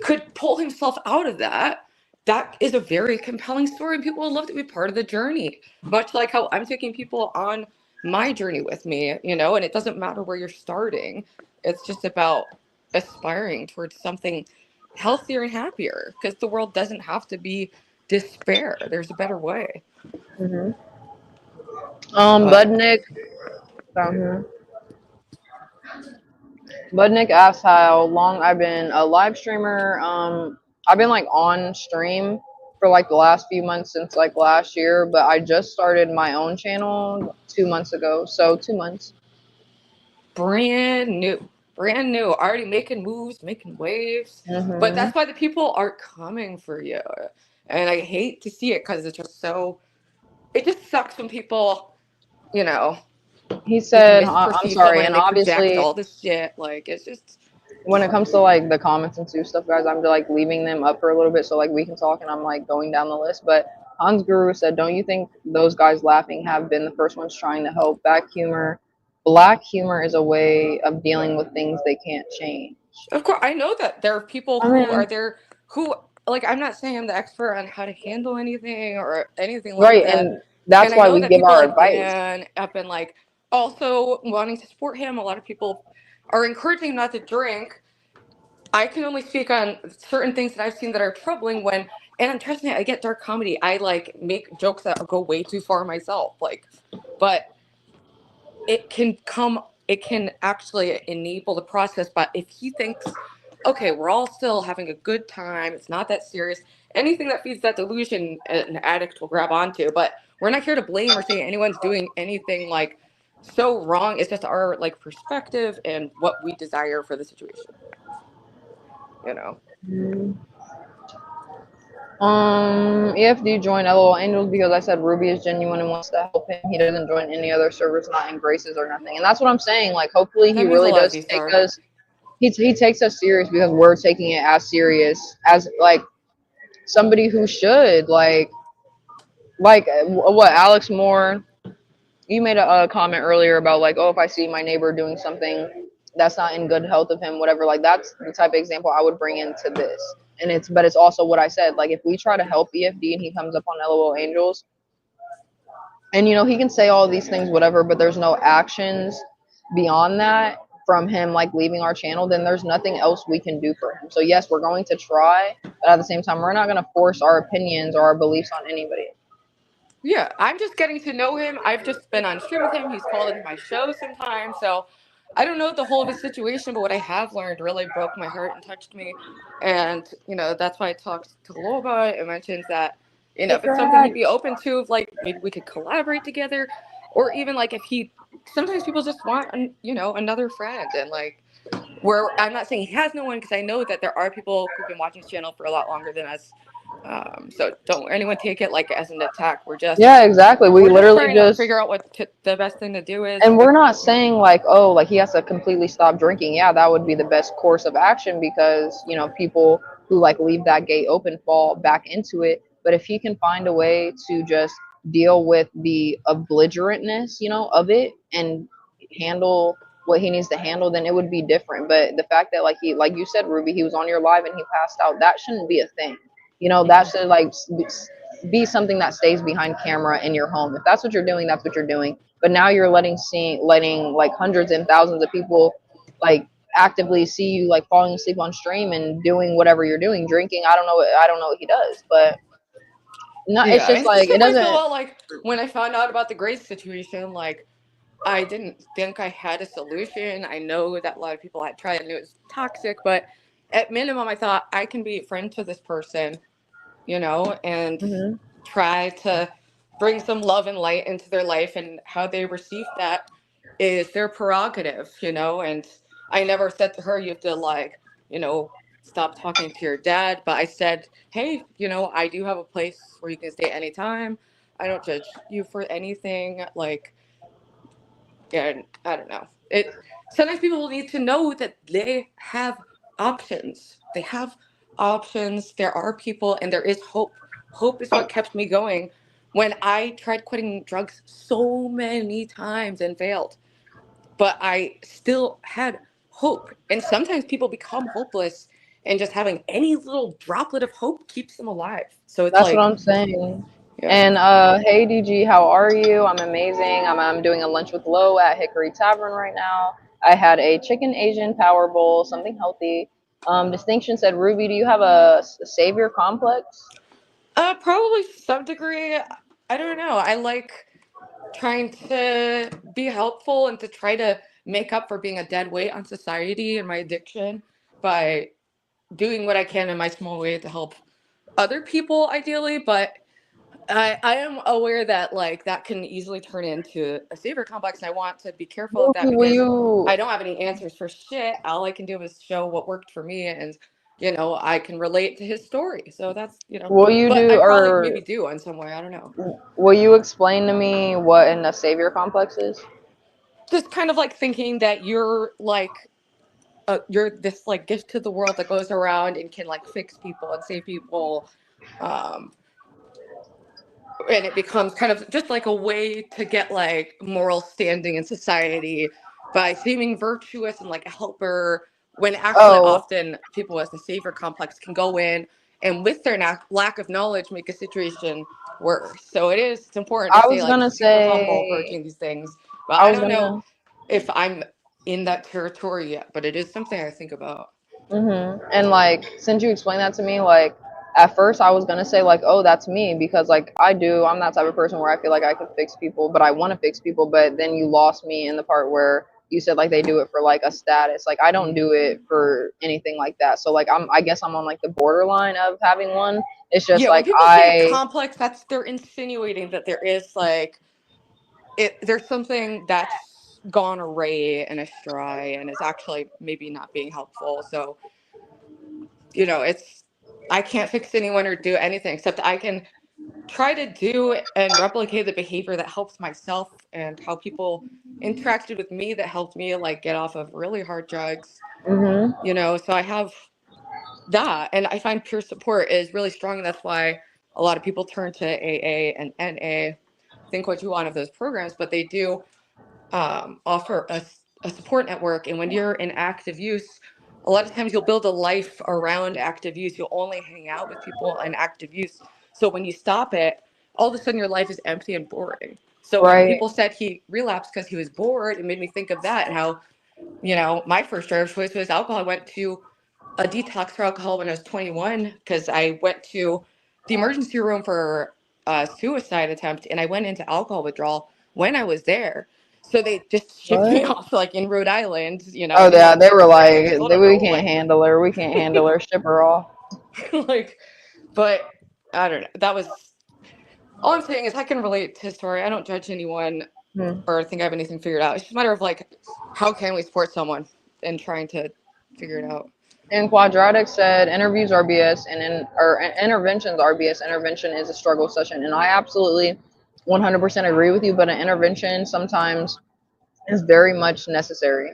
could pull himself out of that, that is a very compelling story, and people would love to be part of the journey. Much like how I'm taking people on my journey with me, and it doesn't matter where you're starting. It's just about aspiring towards something healthier and happier, because the world doesn't have to be despair. There's a better way. Hmm. But Budnick down here. Budnick asked how long I've been a live streamer. I've been like on stream for like the last few months since like last year, but I just started my own channel 2 months ago. So 2 months. Brand new, already making moves, making waves. But Mhm. that's why the people aren't coming for you. And I hate to see it because it's just so, it just sucks when people, you know, He just said, "I'm misperceive sorry," someone and and they project obviously all this shit. Like, it's just, when it comes to like the comments and stuff, guys, I'm like leaving them up for a little bit so like we can talk, and I'm like going down the list. But Hans Guru said, "Don't you think those guys laughing have been the first ones trying to help? Black humor is a way of dealing with things they can't change." of course, I know that there are people I who are mean, there who, like, I'm not saying I'm the expert on how to handle anything or anything like right, that. and that's And I why know we that give people our like advice. Dan have been like also wanting to support him. A lot of people are encouraging him not to drink. I can only speak on certain things that I've seen that are troubling when, and trust me, I get dark comedy. I like make jokes that go way too far myself. Like, but it can come, it can actually enable the process. But if he thinks, okay, we're all still having a good time, it's not that serious, anything that feeds that delusion, an addict will grab onto. But we're not here to blame or say anyone's doing anything like so wrong. It's just our like perspective and what we desire for the situation, you know. EFD joined LOL Angels because I said Ruby is genuine and wants to help him. He doesn't join any other servers, not in Graces or nothing. And that's what I'm saying. Like, hopefully, he That means a really lot, does V take Star. us. He takes us serious because we're taking it as serious as like somebody who should what Alex Moore. You made a comment earlier about like, oh, if I see my neighbor doing something that's not in good health of him, whatever. Like that's the type of example I would bring into this. And it's also what I said. Like if we try to help EFD and he comes up on LOL Angels, and he can say all these things, whatever, but there's no actions beyond that from him, like leaving our channel, then there's nothing else we can do for him. So yes, we're going to try, but at the same time, we're not going to force our opinions or our beliefs on anybody. Yeah, I'm just getting to know him. I've just been on stream with him. He's called into my show sometimes. So I don't know the whole of his situation, but what I have learned really broke my heart and touched me. And, that's why I talked to Lowell about it and mentioned that, if it's something he'd be open to, if, like, maybe we could collaborate together. Or even, like, if he, sometimes people just want, another friend. And, like, where I'm not saying he has no one because I know that there are people who've been watching his channel for a lot longer than us. So don't anyone take it like as an attack. We're just Yeah, exactly. We we're just literally trying to just, figure out what the best thing to do is and with. we're not saying like, oh, like he has to completely stop drinking. Yeah, that would be the best course of action because, people who like leave that gate open fall back into it. But if he can find a way to just deal with the belligerentness, of it and handle what he needs to handle, then it would be different. But the fact that like you said, Ruby, he was on your live and he passed out, that shouldn't be a thing. That should like be something that stays behind camera in your home. If that's what you're doing, that's what you're doing. But now you're letting like hundreds and thousands of people like actively see you like falling asleep on stream and doing whatever you're doing, drinking. I don't know what he does, but no, it's Yeah, just and like it first of doesn't. all, like when I found out about the Grace situation, like I didn't think I had a solution. I know that a lot of people had tried and it was toxic, but at minimum, I thought I can be a friend to this person, and Mhm. try to bring some love and light into their life, and how they receive that is their prerogative, and I never said to her, you have to like, stop talking to your dad, but I said, hey, I do have a place where you can stay anytime. I don't judge you for anything. Like, and I don't know. It sometimes people need to know that they have options. They have options. There are people and there is hope. Hope is what kept me going when I tried quitting drugs so many times and failed. But I still had hope. And sometimes people become hopeless and just having any little droplet of hope keeps them alive. So it's That's what like, I'm saying. yeah. And hey DG, how are you? I'm amazing. I'm doing a lunch with Lo at Hickory Tavern right now. I had a chicken Asian power bowl, something healthy. Distinction said, Ruby, do you have a savior complex? Probably some degree. I don't know. I like trying to be helpful and to try to make up for being a dead weight on society and my addiction by doing what I can in my small way to help other people, ideally. But I am aware that like that can easily turn into a savior complex, and I want to be careful of that Will because you? I don't have any answers for shit. All I can do is show what worked for me, and I can relate to his story. So that's Will you but do I probably maybe or do in some way. I don't know. will you explain to me what in a savior complex is? Just kind of like thinking that you're this like gift to the world that goes around and can like fix people and save people. Um, and it becomes kind of just like a way to get like moral standing in society by seeming virtuous and like a helper, when actually Oh, often people with the savior complex can go in and with their lack of knowledge make a situation worse. So it's important to I stay was like gonna super humble say, approaching these things, but I I was don't know gonna, if I'm in that territory yet, but it is something I think about. and like, since you explained that to me, like, at first I was gonna say, like, oh, that's me, because, like, I'm that type of person where I feel like I can fix people, but I want to fix people, but then you lost me in the part where you said, like, they do it for, like, a status. Like, I don't do it for anything like that. So, like, I guess I'm on, like, the borderline of having one. It's just, Yeah, when like, people say complex, they're insinuating that there is like there's something that's gone array and astray and is actually maybe not being helpful. So, it's I can't fix anyone or do anything except I can try to do and replicate the behavior that helps myself and how people interacted with me that helped me like get off of really hard drugs. hmm So I have that, and I find peer support is really strong. That's why a lot of people turn to AA and NA. Think what you want of those programs, but they do offer a support network. And when you're in active use, a lot of times you'll build a life around active use. You'll only hang out with people in active use. So when you stop it, all of a sudden your life is empty and boring. So when right, people said he relapsed because he was bored, it made me think of that and how, my first drug of choice was alcohol. I went to a detox for alcohol when I was 21 because I went to the emergency room for a suicide attempt, and I went into alcohol withdrawal when I was there. So they just shipped me what? off like in Rhode Island, Oh, in yeah, the they were records. like, I don't we know, can't handle her. We can't handle her. Ship her off. like, but I don't know. That was all I'm saying is I can relate to his story. I don't judge anyone Hmm. or think I have anything figured out. It's just a matter of like, how can we support someone and trying to figure it out. And Quadratic said interviews are BS or interventions are BS. Intervention is a struggle session, and I absolutely 100% agree with you. But an intervention sometimes is very much necessary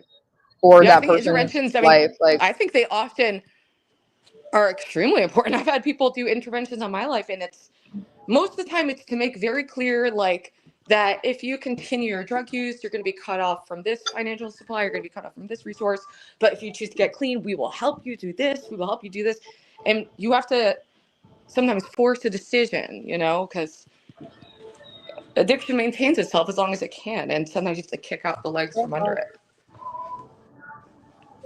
for Yeah, I that think person's interventions, I mean, life. Like, I think they often are extremely important. I've had people do interventions on my life, and it's most of the time it's to make very clear, like, that if you continue your drug use, you're going to be cut off from this financial supply, you're going to be cut off from this resource. But if you choose to get clean, we will help you do this, we will help you do this. And you have to sometimes force a decision, because addiction maintains itself as long as it can. And sometimes you have to kick out the legs from under it.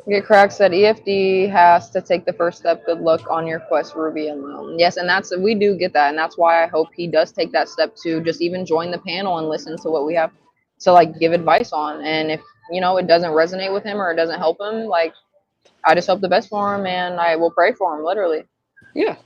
Get Crack said EFD has to take the first step. Good luck on your quest, Ruby and Lil. Yes, and we do get that, and that's why I hope he does take that step to just even join the panel and listen to what we have to like give advice on. And if it doesn't resonate with him or it doesn't help him, like I just hope the best for him, and I will pray for him, literally. Yeah.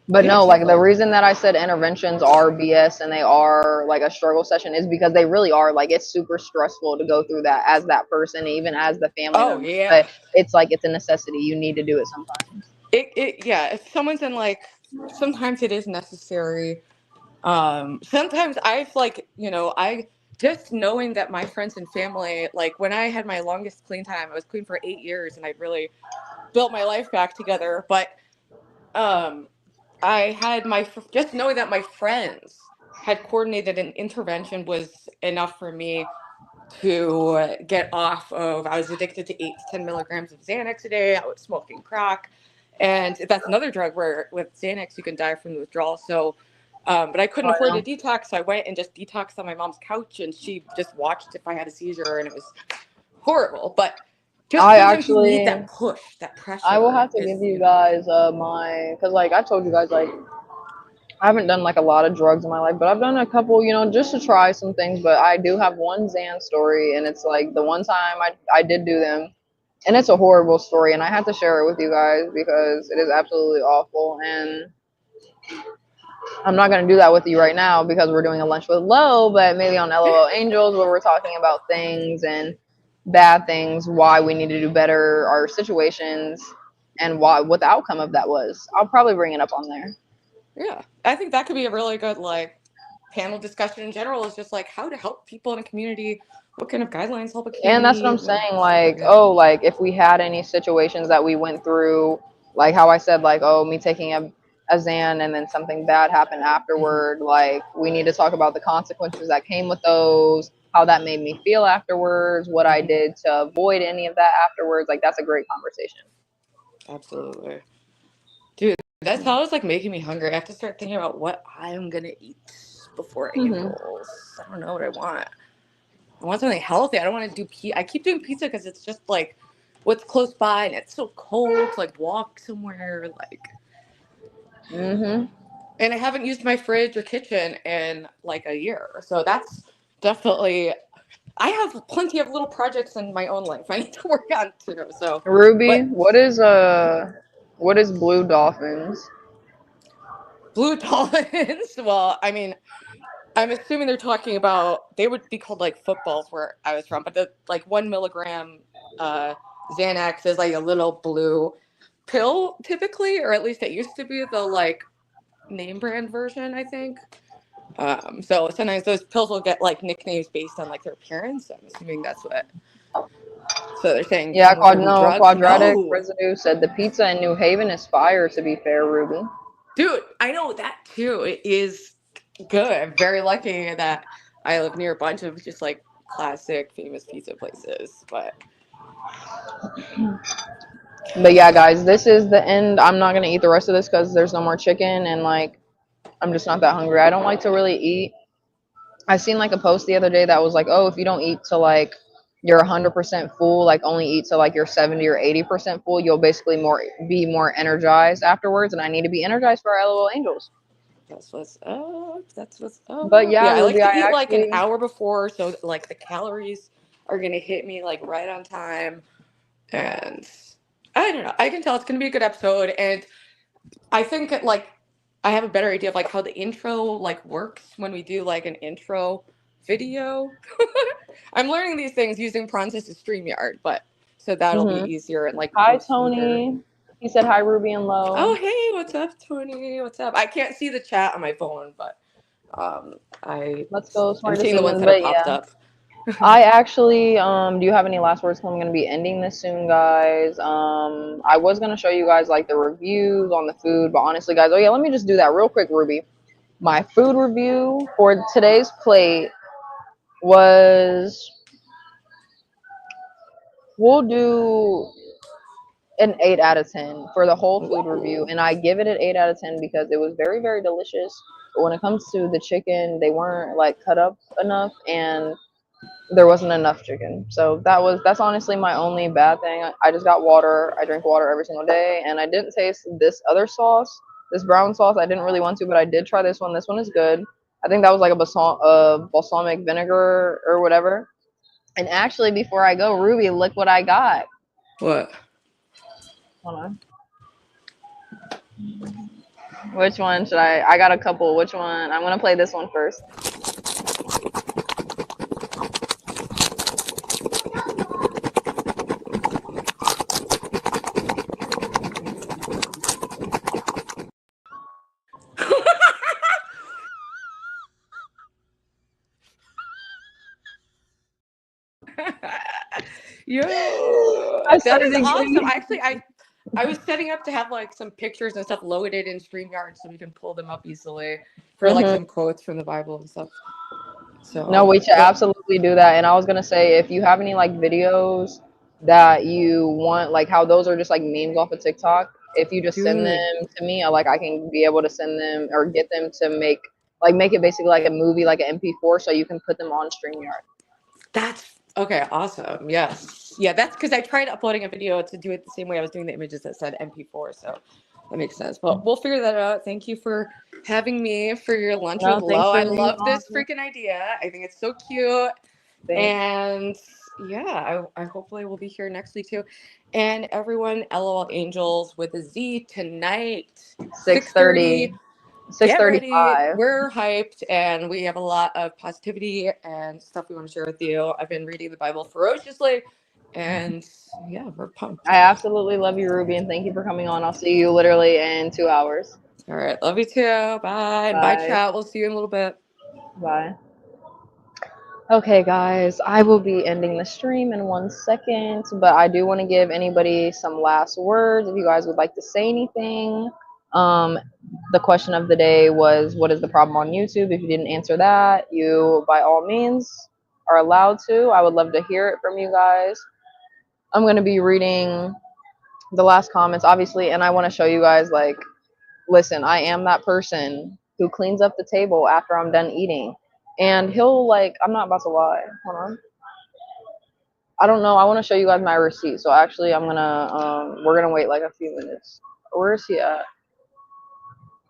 But Yeah, no, like the definitely. reason that I said interventions are BS and they are like a struggle session is because they really are. Like it's super stressful to go through that as that person, even as the family Oh, member. But yeah. it's like it's a necessity. You need to do it sometimes. Yeah, if someone's in like, sometimes it is necessary. Sometimes I've like, I just knowing that my friends and family, like when I had my longest clean time, I was clean for 8 years and I really built my life back together. But um, I had just knowing that my friends had coordinated an intervention was enough for me to get off of. I was addicted to 8 to 10 milligrams of Xanax a day. I was smoking crack, and that's another drug where with Xanax you can die from the withdrawal. So, but I couldn't I afford a know. detox, so I went and just detoxed on my mom's couch, and she just watched if I had a seizure, and it was horrible. But just I sometimes you need actually, that push, that I will pressure. have to give Is you guys because like I told you guys, like I haven't done like a lot of drugs in my life, but I've done a couple, you know, just to try some things. But I do have one Xan story, and it's like the one time I did do them, and it's a horrible story, and I had to share it with you guys because it is absolutely awful. And I'm not gonna do that with you right now because we're doing a lunch with Lo, but maybe on LOL Angels where we're talking about things and bad things, why we need to do better, our situations, and what the outcome of that was. I'll probably bring it up on there. Yeah, I think that could be a really good like panel discussion in general. Is just like how to help people in a community. What kind of guidelines help a And that's what community? I'm What saying. stuff like Like, that. oh, like if we had any situations that we went through, like how I said, like, oh, me taking a Xan and then something bad happened Hmm. afterward. Like, we need to talk about the consequences that came with those, how that made me feel afterwards, what I Hmm. did to avoid any of that afterwards. Like, that's a great conversation. Absolutely, dude. That sounds like making me hungry. I have to start thinking about what I'm gonna eat before Hmm. Angels. I don't know what I want. I want something healthy. I don't want to do pizza. I keep doing pizza because it's just like what's close by and it's so cold to like walk somewhere like. Hmm. And I haven't used my fridge or kitchen in like a year, so that's definitely. I have plenty of little projects in my own life I need to work on too. So, Ruby, but what is Blue Dolphins? blue dolphins. Well, I mean, I'm assuming they're talking about they would be called like footballs where I was from, but the like 1 milligram uh, Xanax is like a little blue pill typically, or at least it used to be the like name brand version, I think. So sometimes those pills will get like nicknames based on like their appearance. I'm assuming that's what. So they're saying Yeah, come with certain drugs. Quadratic No, Residue said the pizza in New Haven is fire, to be fair, Ruby. dude, I know that too. It is good. I'm very lucky that I live near a bunch of just like classic famous pizza places. But But yeah, guys, this is the end. I'm not gonna eat the rest of this because there's no more chicken, and like I'm just not that hungry. I don't like to really eat. I seen like a post the other day that was like, oh, if you don't eat till like you're 100% full, like only eat till like you're 70 or 80% full, you'll basically be more energized afterwards. And I need to be energized for our LOL Angels. that's what's up. That's what's But up. yeah, Yeah, I like Ruby, to I eat like an actually. hour before, so like the calories are gonna hit me like right on time. And I don't know. I can tell it's gonna be a good episode, and I think like I have a better idea of like how the intro like works when we do like an intro video. I'm learning these things using Process to StreamYard, but so that'll be Hmm. easier and like Hi, go smoother. Tony. He said hi, Ruby and Oh Low. hey, what's up, Tony? What's up? I can't see the chat on my phone, but I Let's go. am Smart seeing the ones decisions. that have But popped yeah. up. I actually, do you have any last words? 'Cause I'm gonna be ending this soon, guys. I was gonna show you guys like the reviews on the food, but honestly, guys, oh yeah, let me just do that real quick, Ruby. My food review for today's plate was, we'll do an 8 out of 10 for the whole food review, Whoa. and I give it an 8 out of 10 because it was very, very delicious. But when it comes to the chicken, they weren't like cut up enough, and there wasn't enough chicken. So that's honestly my only bad thing. I just got water. I drink water every single day, and I didn't taste this other sauce, this brown sauce. I didn't really want to, but I did try this one. This one is good. I think that was like a balsamic vinegar or whatever. And actually, before I go, Ruby, look what I got. What? Hold on. Which one should I? I got a couple. Which one? I'm gonna play this one first. Yo, I that started is awesome. getting. Actually, I was setting up to have like some pictures and stuff loaded in StreamYard so we can pull them up easily for like Mhm. some quotes from the Bible and stuff. No, So, we should but absolutely do that. And I was gonna say, if you have any like videos that you want, like how those are just like memes off of TikTok, if you just send dude, them to me, I can be able to send them or get them to make it basically like a movie, like an MP4, so you can put them on StreamYard. that's okay. Awesome. Yes. Yeah, that's because I tried uploading a video to do it the same way I was doing the images that said MP4. So That makes sense. But we'll figure that out. Thank you for having me for your lunch No, with thanks Lo. for I being love on. this freaking idea. I think it's so cute. Thanks. And yeah, I hopefully will be here next week too. And everyone, LOL Angels with a Z tonight, 6:30, 6:30. Get ready. 6:35. We're hyped and we have a lot of positivity and stuff we want to share with you. I've been reading the Bible ferociously and yeah, we're pumped. I absolutely love you, Ruby, and thank you for coming on. I'll see you literally in 2 hours. All right. Love you too. Bye. And bye, Bye. chat. We'll see you in a little bit. Bye. Okay, guys, I will be ending the stream in 1 second, but I do want to give anybody some last words if you guys would like to say anything. The question of the day was, what is the problem on YouTube? If you didn't answer that, you by all means are allowed to. I would love to hear it from you guys. I'm going to be reading the last comments, obviously, and I want to show you guys, like, listen, I am that person who cleans up the table after I'm done eating. And he'll, like, I'm not about to lie. Hold on. I don't know. I want to show you guys my receipt. So actually, we're going to wait like a few minutes. Where is he at?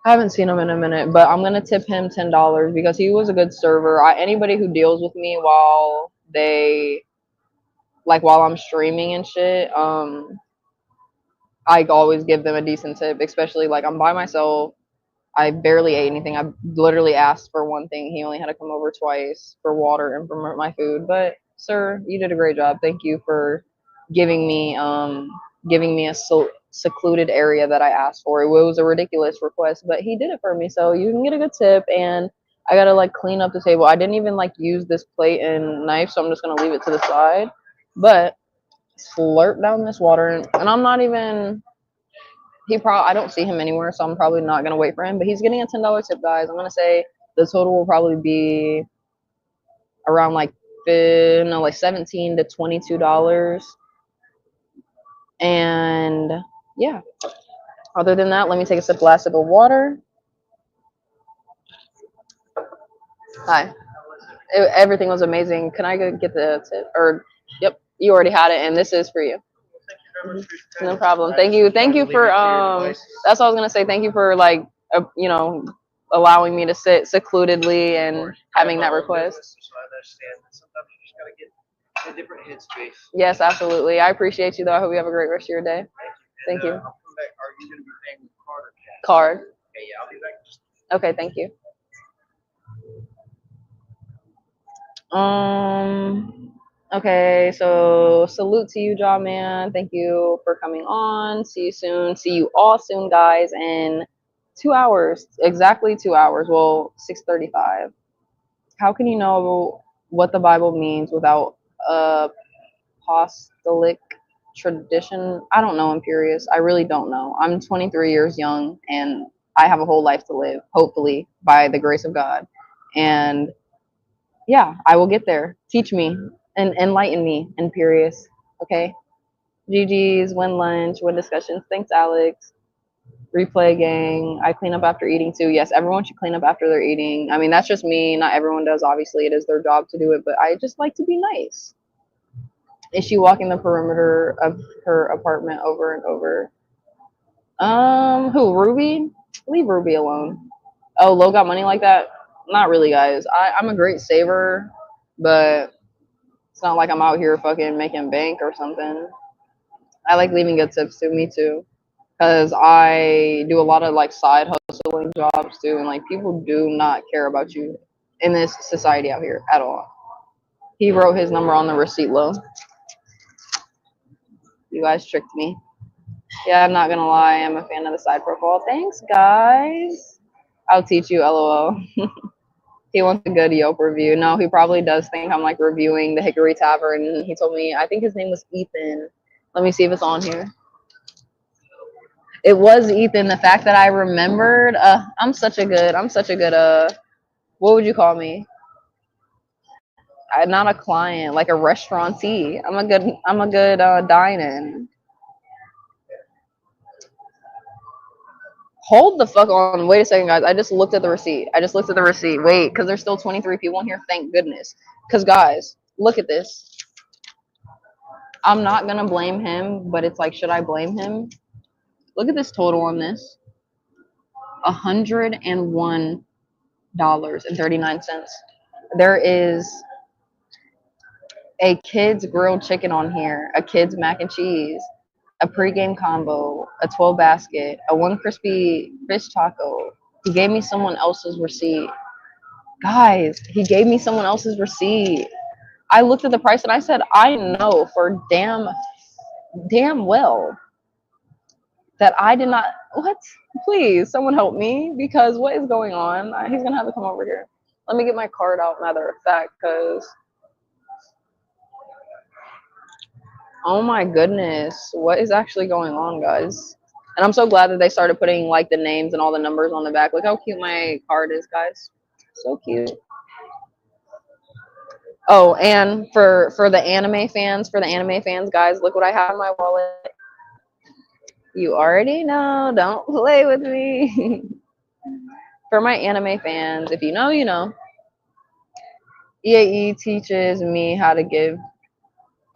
I haven't seen him in a minute, but I'm going to tip him $10 because he was a good server. Anybody who deals with me while I'm streaming and shit, I always give them a decent tip, especially like I'm by myself. I barely ate anything. I literally asked for one thing. He only had to come over twice for water and for my food. But sir, you did a great job. Thank you for giving me a secluded area that I asked for. It was a ridiculous request, but he did it for me. So you can get a good tip. And I gotta like clean up the table. I didn't even like use this plate and knife, so I'm just gonna leave it to the side. But slurp down this water, and I'm not even. I don't see him anywhere, so I'm probably not gonna wait for him. But he's getting a $10 tip, guys. I'm gonna say the total will probably be around like 17 to $22. And yeah. Other than that, let me take a last sip of water. Hi. Everything was amazing. Can I go get the tip? Or yep, you already had it, and this is for you. No problem. Thank you. Thank you for that's what I was gonna say. Thank you for like allowing me to sit secludedly and having that request. So I understand that sometimes you just gotta get in a different headspace. Yes, absolutely. I appreciate you though. I hope you have a great rest of your day. Thank you. I'll come back. Are you gonna be paying with card or cash? Card. Okay, yeah, I'll be back. Okay, thank you. Okay, so salute to you, Jaw Man. Thank you for coming on. See you soon. See you all soon, guys, in 2 hours. Exactly 2 hours. Well, 6:35. How can you know what the Bible means without apostolic tradition? I don't know, Imperious. I really don't know. I'm 23 years young, and I have a whole life to live, hopefully, by the grace of God. And yeah, I will get there. Teach me and enlighten me, Imperious. Okay? GG's, win lunch, win discussions. Thanks, Alex. Replay gang. I clean up after eating too. Yes, everyone should clean up after they're eating. I mean, that's just me. Not everyone does. Obviously, it is their job to do it, but I just like to be nice. Is she walking the perimeter of her apartment over and over? Who? Ruby? Leave Ruby alone. Oh, Lo got money like that? Not really, guys. I'm a great saver, but it's not like I'm out here fucking making bank or something. I like leaving good tips too. Me too. Because I do a lot of like side hustling jobs too, and like people do not care about you in this society out here at all. He wrote his number on the receipt, Lo. You guys tricked me. Yeah, I'm not gonna lie. I'm a fan of the side profile. Thanks, guys. I'll teach you, LOL. He wants a good Yelp review. No, he probably does think I'm like reviewing the Hickory Tavern. He told me, I think his name was Ethan. Let me see if it's on here. It was Ethan. The fact that I remembered, I'm such a good, what would you call me? I'm not a client, like a restaurantee. I'm a good dine-in. Hold the fuck on. Wait a second, guys. I just looked at the receipt. Wait, because there's still 23 people in here. Thank goodness. Because, guys, look at this. I'm not going to blame him, but it's like, should I blame him? Look at this total on this. $101.39. There is a kid's grilled chicken on here, a kid's mac and cheese, a pregame combo, a 12 basket, a one crispy fish taco. He gave me someone else's receipt. Guys, he gave me someone else's receipt. I looked at the price and I said, I know for damn well that I did not. What? Please, someone help me, because what is going on? He's gonna have to come over here. Let me get my card out, matter of fact, because oh my goodness, what is actually going on, guys? And I'm so glad that they started putting like the names and all the numbers on the back. Look how cute my card is, guys. So cute. Oh, and for the anime fans, guys, look what I have in my wallet. You already know, don't play with me. For my anime fans, if you know, you know. EAE teaches me how to give.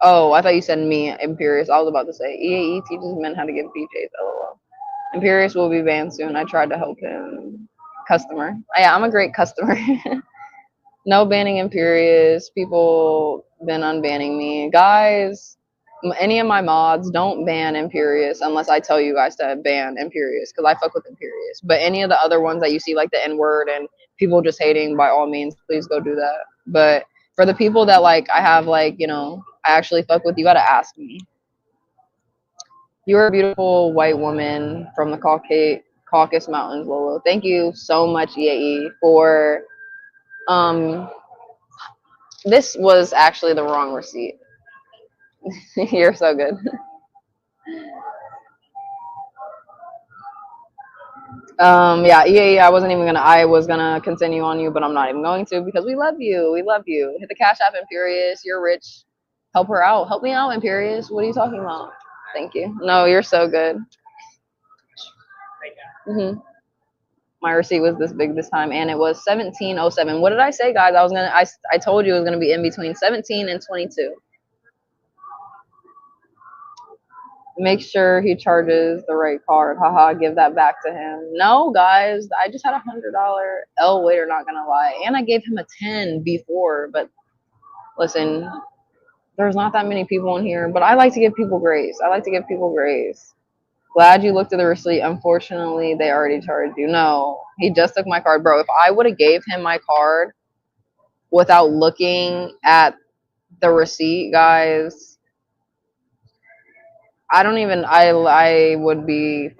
Oh, I thought you said me, Imperious. I was about to say EAE teaches men how to give PJs. LOL. Imperious will be banned soon. I tried to help him. Customer. Yeah, I'm a great customer. No banning Imperious. People been unbanning me. Guys, any of my mods, don't ban Imperious unless I tell you guys to ban Imperious, because I fuck with Imperious. But any of the other ones that you see, like the N-word and people just hating, by all means, please go do that. But for the people that, like, I have, like, you know, I actually fuck with, you gotta ask me. You're a beautiful white woman from the Caucasus Mountains, Lolo. Thank you so much, EAE, for, this was actually the wrong receipt. You're so good. Yeah, EAE, I was gonna continue on you, but I'm not even going to, because we love you. We love you. Hit the Cash App, Imperious. You're rich. Help her out. Help me out, Imperious. What are you talking about? Thank you. No, you're so good. My receipt was this big this time, and it was 1707. What did I say, guys? I told you it was gonna be in between 17 and 22. Make sure he charges the right card. Haha, give that back to him. No, guys, I just had $100 L waiter, not gonna lie, and I gave him a 10 before. But listen, there's not that many people in here, but I like to give people grace. Glad you looked at the receipt. Unfortunately, they already charged you. No, he just took my card, bro. If I would have gave him my card without looking at the receipt, guys, I would be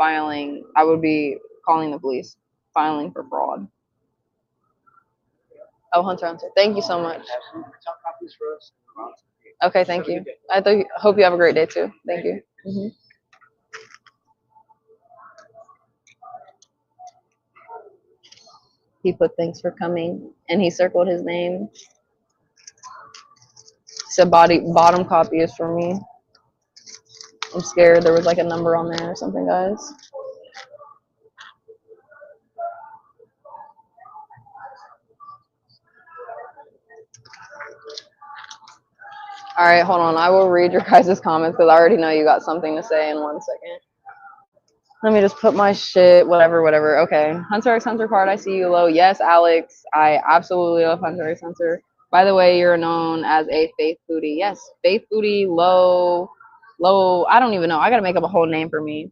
calling the police, filing for fraud. Oh, Hunter. Thank you so much. Okay, thank you. Hope you have a great day too. Thank you. He put thanks for coming, and he circled his name. Said bottom copy is for me. I'm scared there was like a number on there or something, guys. All right, hold on. I will read your guys' comments because I already know you got something to say in 1 second. Let me just put my shit, whatever. Okay. Hunter x Hunter card, I see you low. Yes, Alex. I absolutely love Hunter x Hunter. By the way, you're known as a Faith Booty. Yes, Faith Booty, low. I don't even know. I got to make up a whole name for me.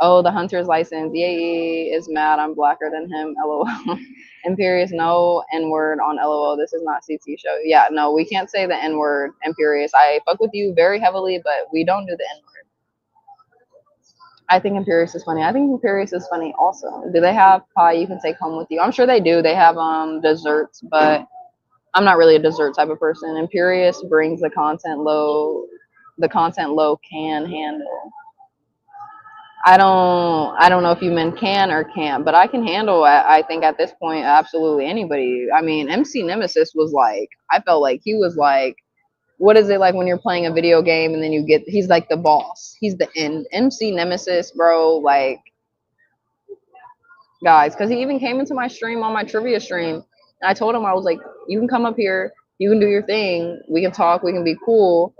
Oh, the Hunter's license. Yay, is mad. I'm blacker than him. LOL. Imperious, no N-word on LOL. This is not CT show. Yeah, no, we can't say the N-word, Imperious. I fuck with you very heavily, but we don't do the N-word. I think Imperious is funny. I think Imperious is funny also. Do they have pie you can take home with you? I'm sure they do. They have desserts, but I'm not really a dessert type of person. Imperious brings the content low can handle. I don't know if you meant can or can't, but I can handle, I think at this point, absolutely anybody. I mean, MC Nemesis was like, I felt like he was like, what is it like when you're playing a video game and then he's like the boss. He's the end. MC Nemesis, bro, like, guys, because he even came into my stream on my trivia stream. And I told him, I was like, you can come up here, you can do your thing, we can talk, we can be cool.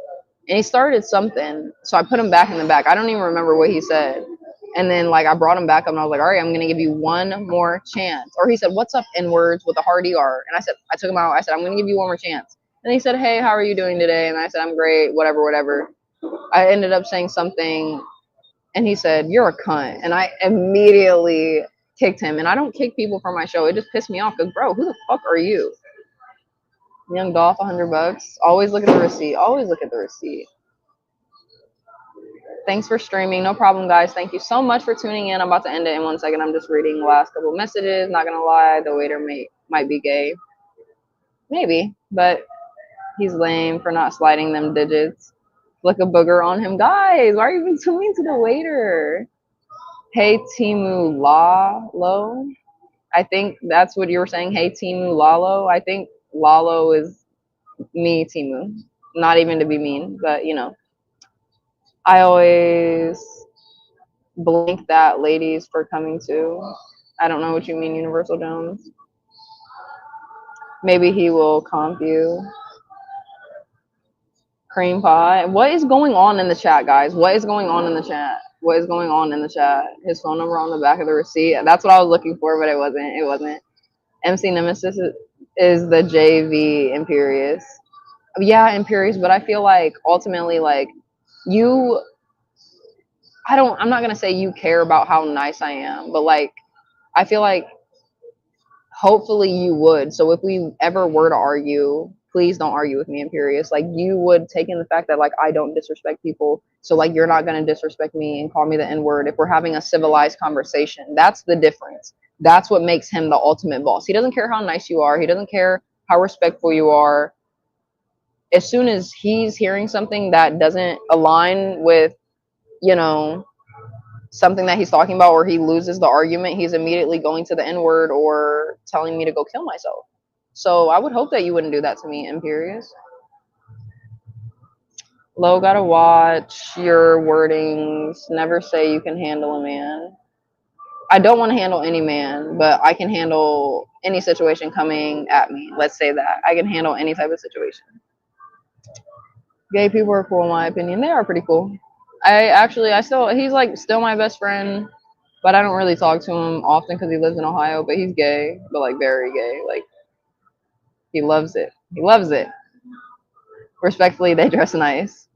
And he started something, so I put him back in the back. I don't even remember what he said. And then like I brought him back up and I was like, all right, I'm gonna give you one more chance. Or he said, what's up, N words with a hard ER? And I said, I took him out. I said, I'm gonna give you one more chance. And he said, hey, how are you doing today? And I said, I'm great, whatever, whatever. I ended up saying something, and he said, you're a cunt. And I immediately kicked him. And I don't kick people from my show. It just pissed me off because, bro, who the fuck are you? Young Dolph, $100. Always look at the receipt. Always look at the receipt. Thanks for streaming. No problem, guys. Thank you so much for tuning in. I'm about to end it in 1 second. I'm just reading the last couple messages. Not gonna lie, the waiter might be gay. Maybe, but he's lame for not sliding them digits. Flick a booger on him. Guys, why are you being so mean to the waiter? Hey, Timu Lalo. I think that's what you were saying. Hey, Timu Lalo. I think Lalo is me, Timu. Not even to be mean, but you know. I always blink that ladies for coming to. I don't know what you mean, Universal Jones. Maybe he will comp you. Cream pie. What is going on in the chat, guys? What is going on in the chat? What is going on in the chat? His phone number on the back of the receipt. That's what I was looking for, but it wasn't. It wasn't. MC Nemesis is the JV Imperious. Yeah, Imperious, but I feel like ultimately, like, you, I'm not going to say you care about how nice I am, but like, I feel like hopefully you would. So if we ever were to argue, please don't argue with me, Imperious. Like, you would take in the fact that like I don't disrespect people. So like you're not gonna disrespect me and call me the N-word if we're having a civilized conversation. That's the difference. That's what makes him the ultimate boss. He doesn't care how nice you are, he doesn't care how respectful you are. As soon as he's hearing something that doesn't align with, you know, something that he's talking about, or he loses the argument, he's immediately going to the N-word or telling me to go kill myself. So I would hope that you wouldn't do that to me, Imperious. Lo, gotta watch your wordings. Never say you can handle a man. I don't want to handle any man, but I can handle any situation coming at me. Let's say that. I can handle any type of situation. Gay people are cool in my opinion. They are pretty cool. He's like still my best friend, but I don't really talk to him often because he lives in Ohio, but he's gay, but like very gay. Like, he loves it. He loves it. Respectfully, they dress nice.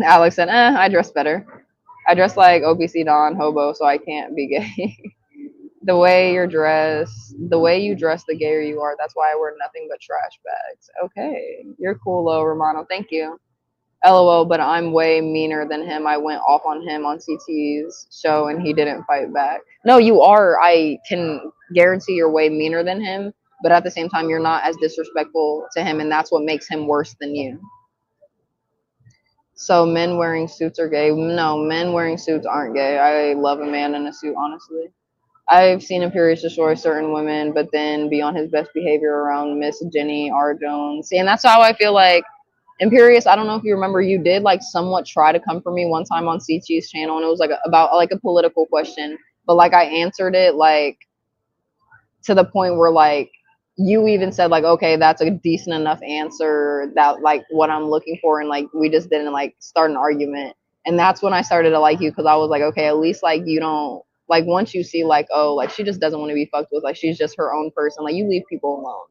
Alex said, I dress better. I dress like OPC Don hobo, so I can't be gay. The way you dress, the gayer you are. That's why I wear nothing but trash bags. Okay. You're cool, Lo Romano. Thank you. LOL, but I'm way meaner than him. I went off on him on CT's show and he didn't fight back. No, you are. I can guarantee you're way meaner than him, but at the same time, you're not as disrespectful to him, and that's what makes him worse than you. So men wearing suits are gay? No, men wearing suits aren't gay. I love a man in a suit, honestly. I've seen Imperious destroy certain women, but then be on his best behavior around Miss Jenny R. Jones. See, and that's how I feel like Imperious, I don't know if you remember, you did like somewhat try to come for me one time on CT's channel, and it was like about like a political question, but like I answered it like to the point where like you even said like, okay, that's a decent enough answer, that like what I'm looking for, and like we just didn't like start an argument. And that's when I started to like you, because I was like, okay, at least like you don't, like once you see like, oh, like she just doesn't want to be fucked with, like she's just her own person, like you leave people alone.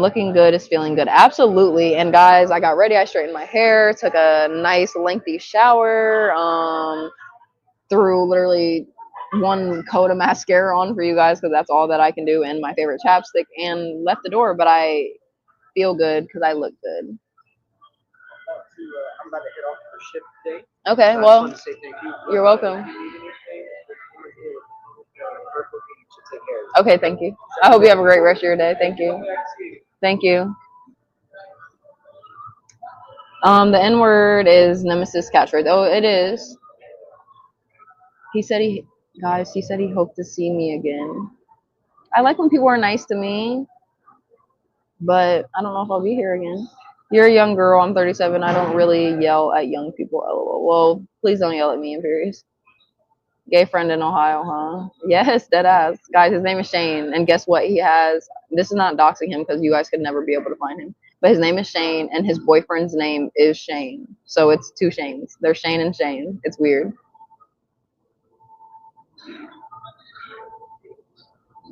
Looking good is feeling good. Absolutely. And guys, I got ready. I straightened my hair, took a nice lengthy shower, threw literally one coat of mascara on for you guys because that's all that I can do, and my favorite chapstick, and left the door. But I feel good because I look good. I'm about to head off for shift today. Okay, So well, I just wanted to say thank you. you're welcome. If you need anything, take care. Okay, thank you. I hope you have a great rest of your day. Thank you. Thank you. The N word is Nemesis catchphrase. Oh, it is. He said he hoped to see me again. I like when people are nice to me, but I don't know if I'll be here again. You're a young girl. I'm 37. I don't really yell at young people. LOL. Well, please don't yell at me, Imperious. Gay friend in Ohio, huh? Yes, dead ass. Guys, his name is Shane. And guess what? This is not doxing him because you guys could never be able to find him. but his name is Shane, and his boyfriend's name is Shane. So it's two Shanes. They're Shane and Shane. It's weird.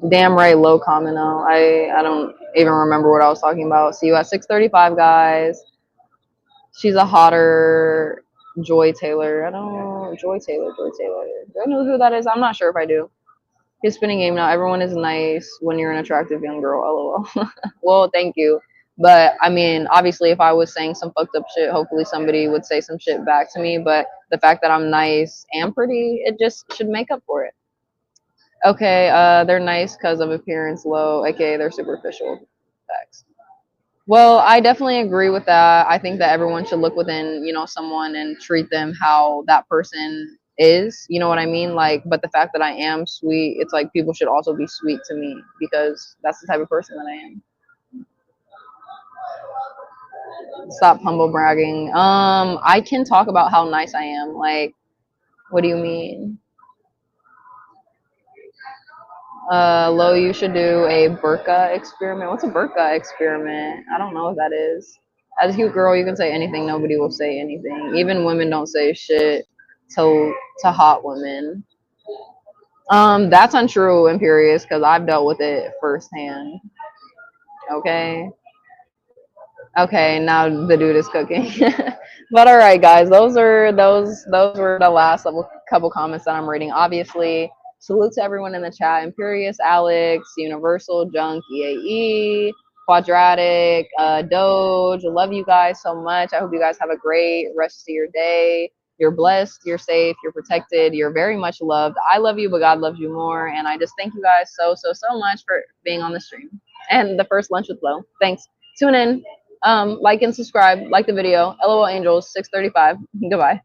Damn right, low comment though. I don't even remember what I was talking about. See you at 6:35, guys. She's a hotter Joy Taylor. I don't Joy Taylor. Do I know who that is? I'm not sure if I do. His spinning game now. Everyone is nice when you're an attractive young girl. LOL. Well, thank you. But I mean, obviously, if I was saying some fucked up shit, hopefully somebody would say some shit back to me. But the fact that I'm nice and pretty, it just should make up for it. Okay, they're nice because of appearance low. Okay, they're superficial. Facts. Well, I definitely agree with that. I think that everyone should look within, someone and treat them how that person is. You know what I mean? Like, but the fact that I am sweet, it's like people should also be sweet to me because that's the type of person that I am. Stop humble bragging. I can talk about how nice I am. Like, what do you mean? Lo, you should do a burqa experiment. What's a burqa experiment? I don't know what that is. As a cute girl, you can say anything. Nobody will say anything. Even women don't say shit to hot women. That's untrue, Imperious, because I've dealt with it firsthand. Okay. Okay, now the dude is cooking. But all right, guys, those were the last couple comments that I'm reading. Obviously, salute to everyone in the chat: Imperious, Alex, Universal, Junk, EAE, Quadratic, Doge. Love you guys so much. I hope you guys have a great rest of your day. You're blessed, you're safe, you're protected, you're very much loved. I love you, but God loves you more. And I just thank you guys so much for being on the stream and the first lunch with Flo. Thanks. Tune in. Like and subscribe, like the video. LOL Angels 635. Goodbye.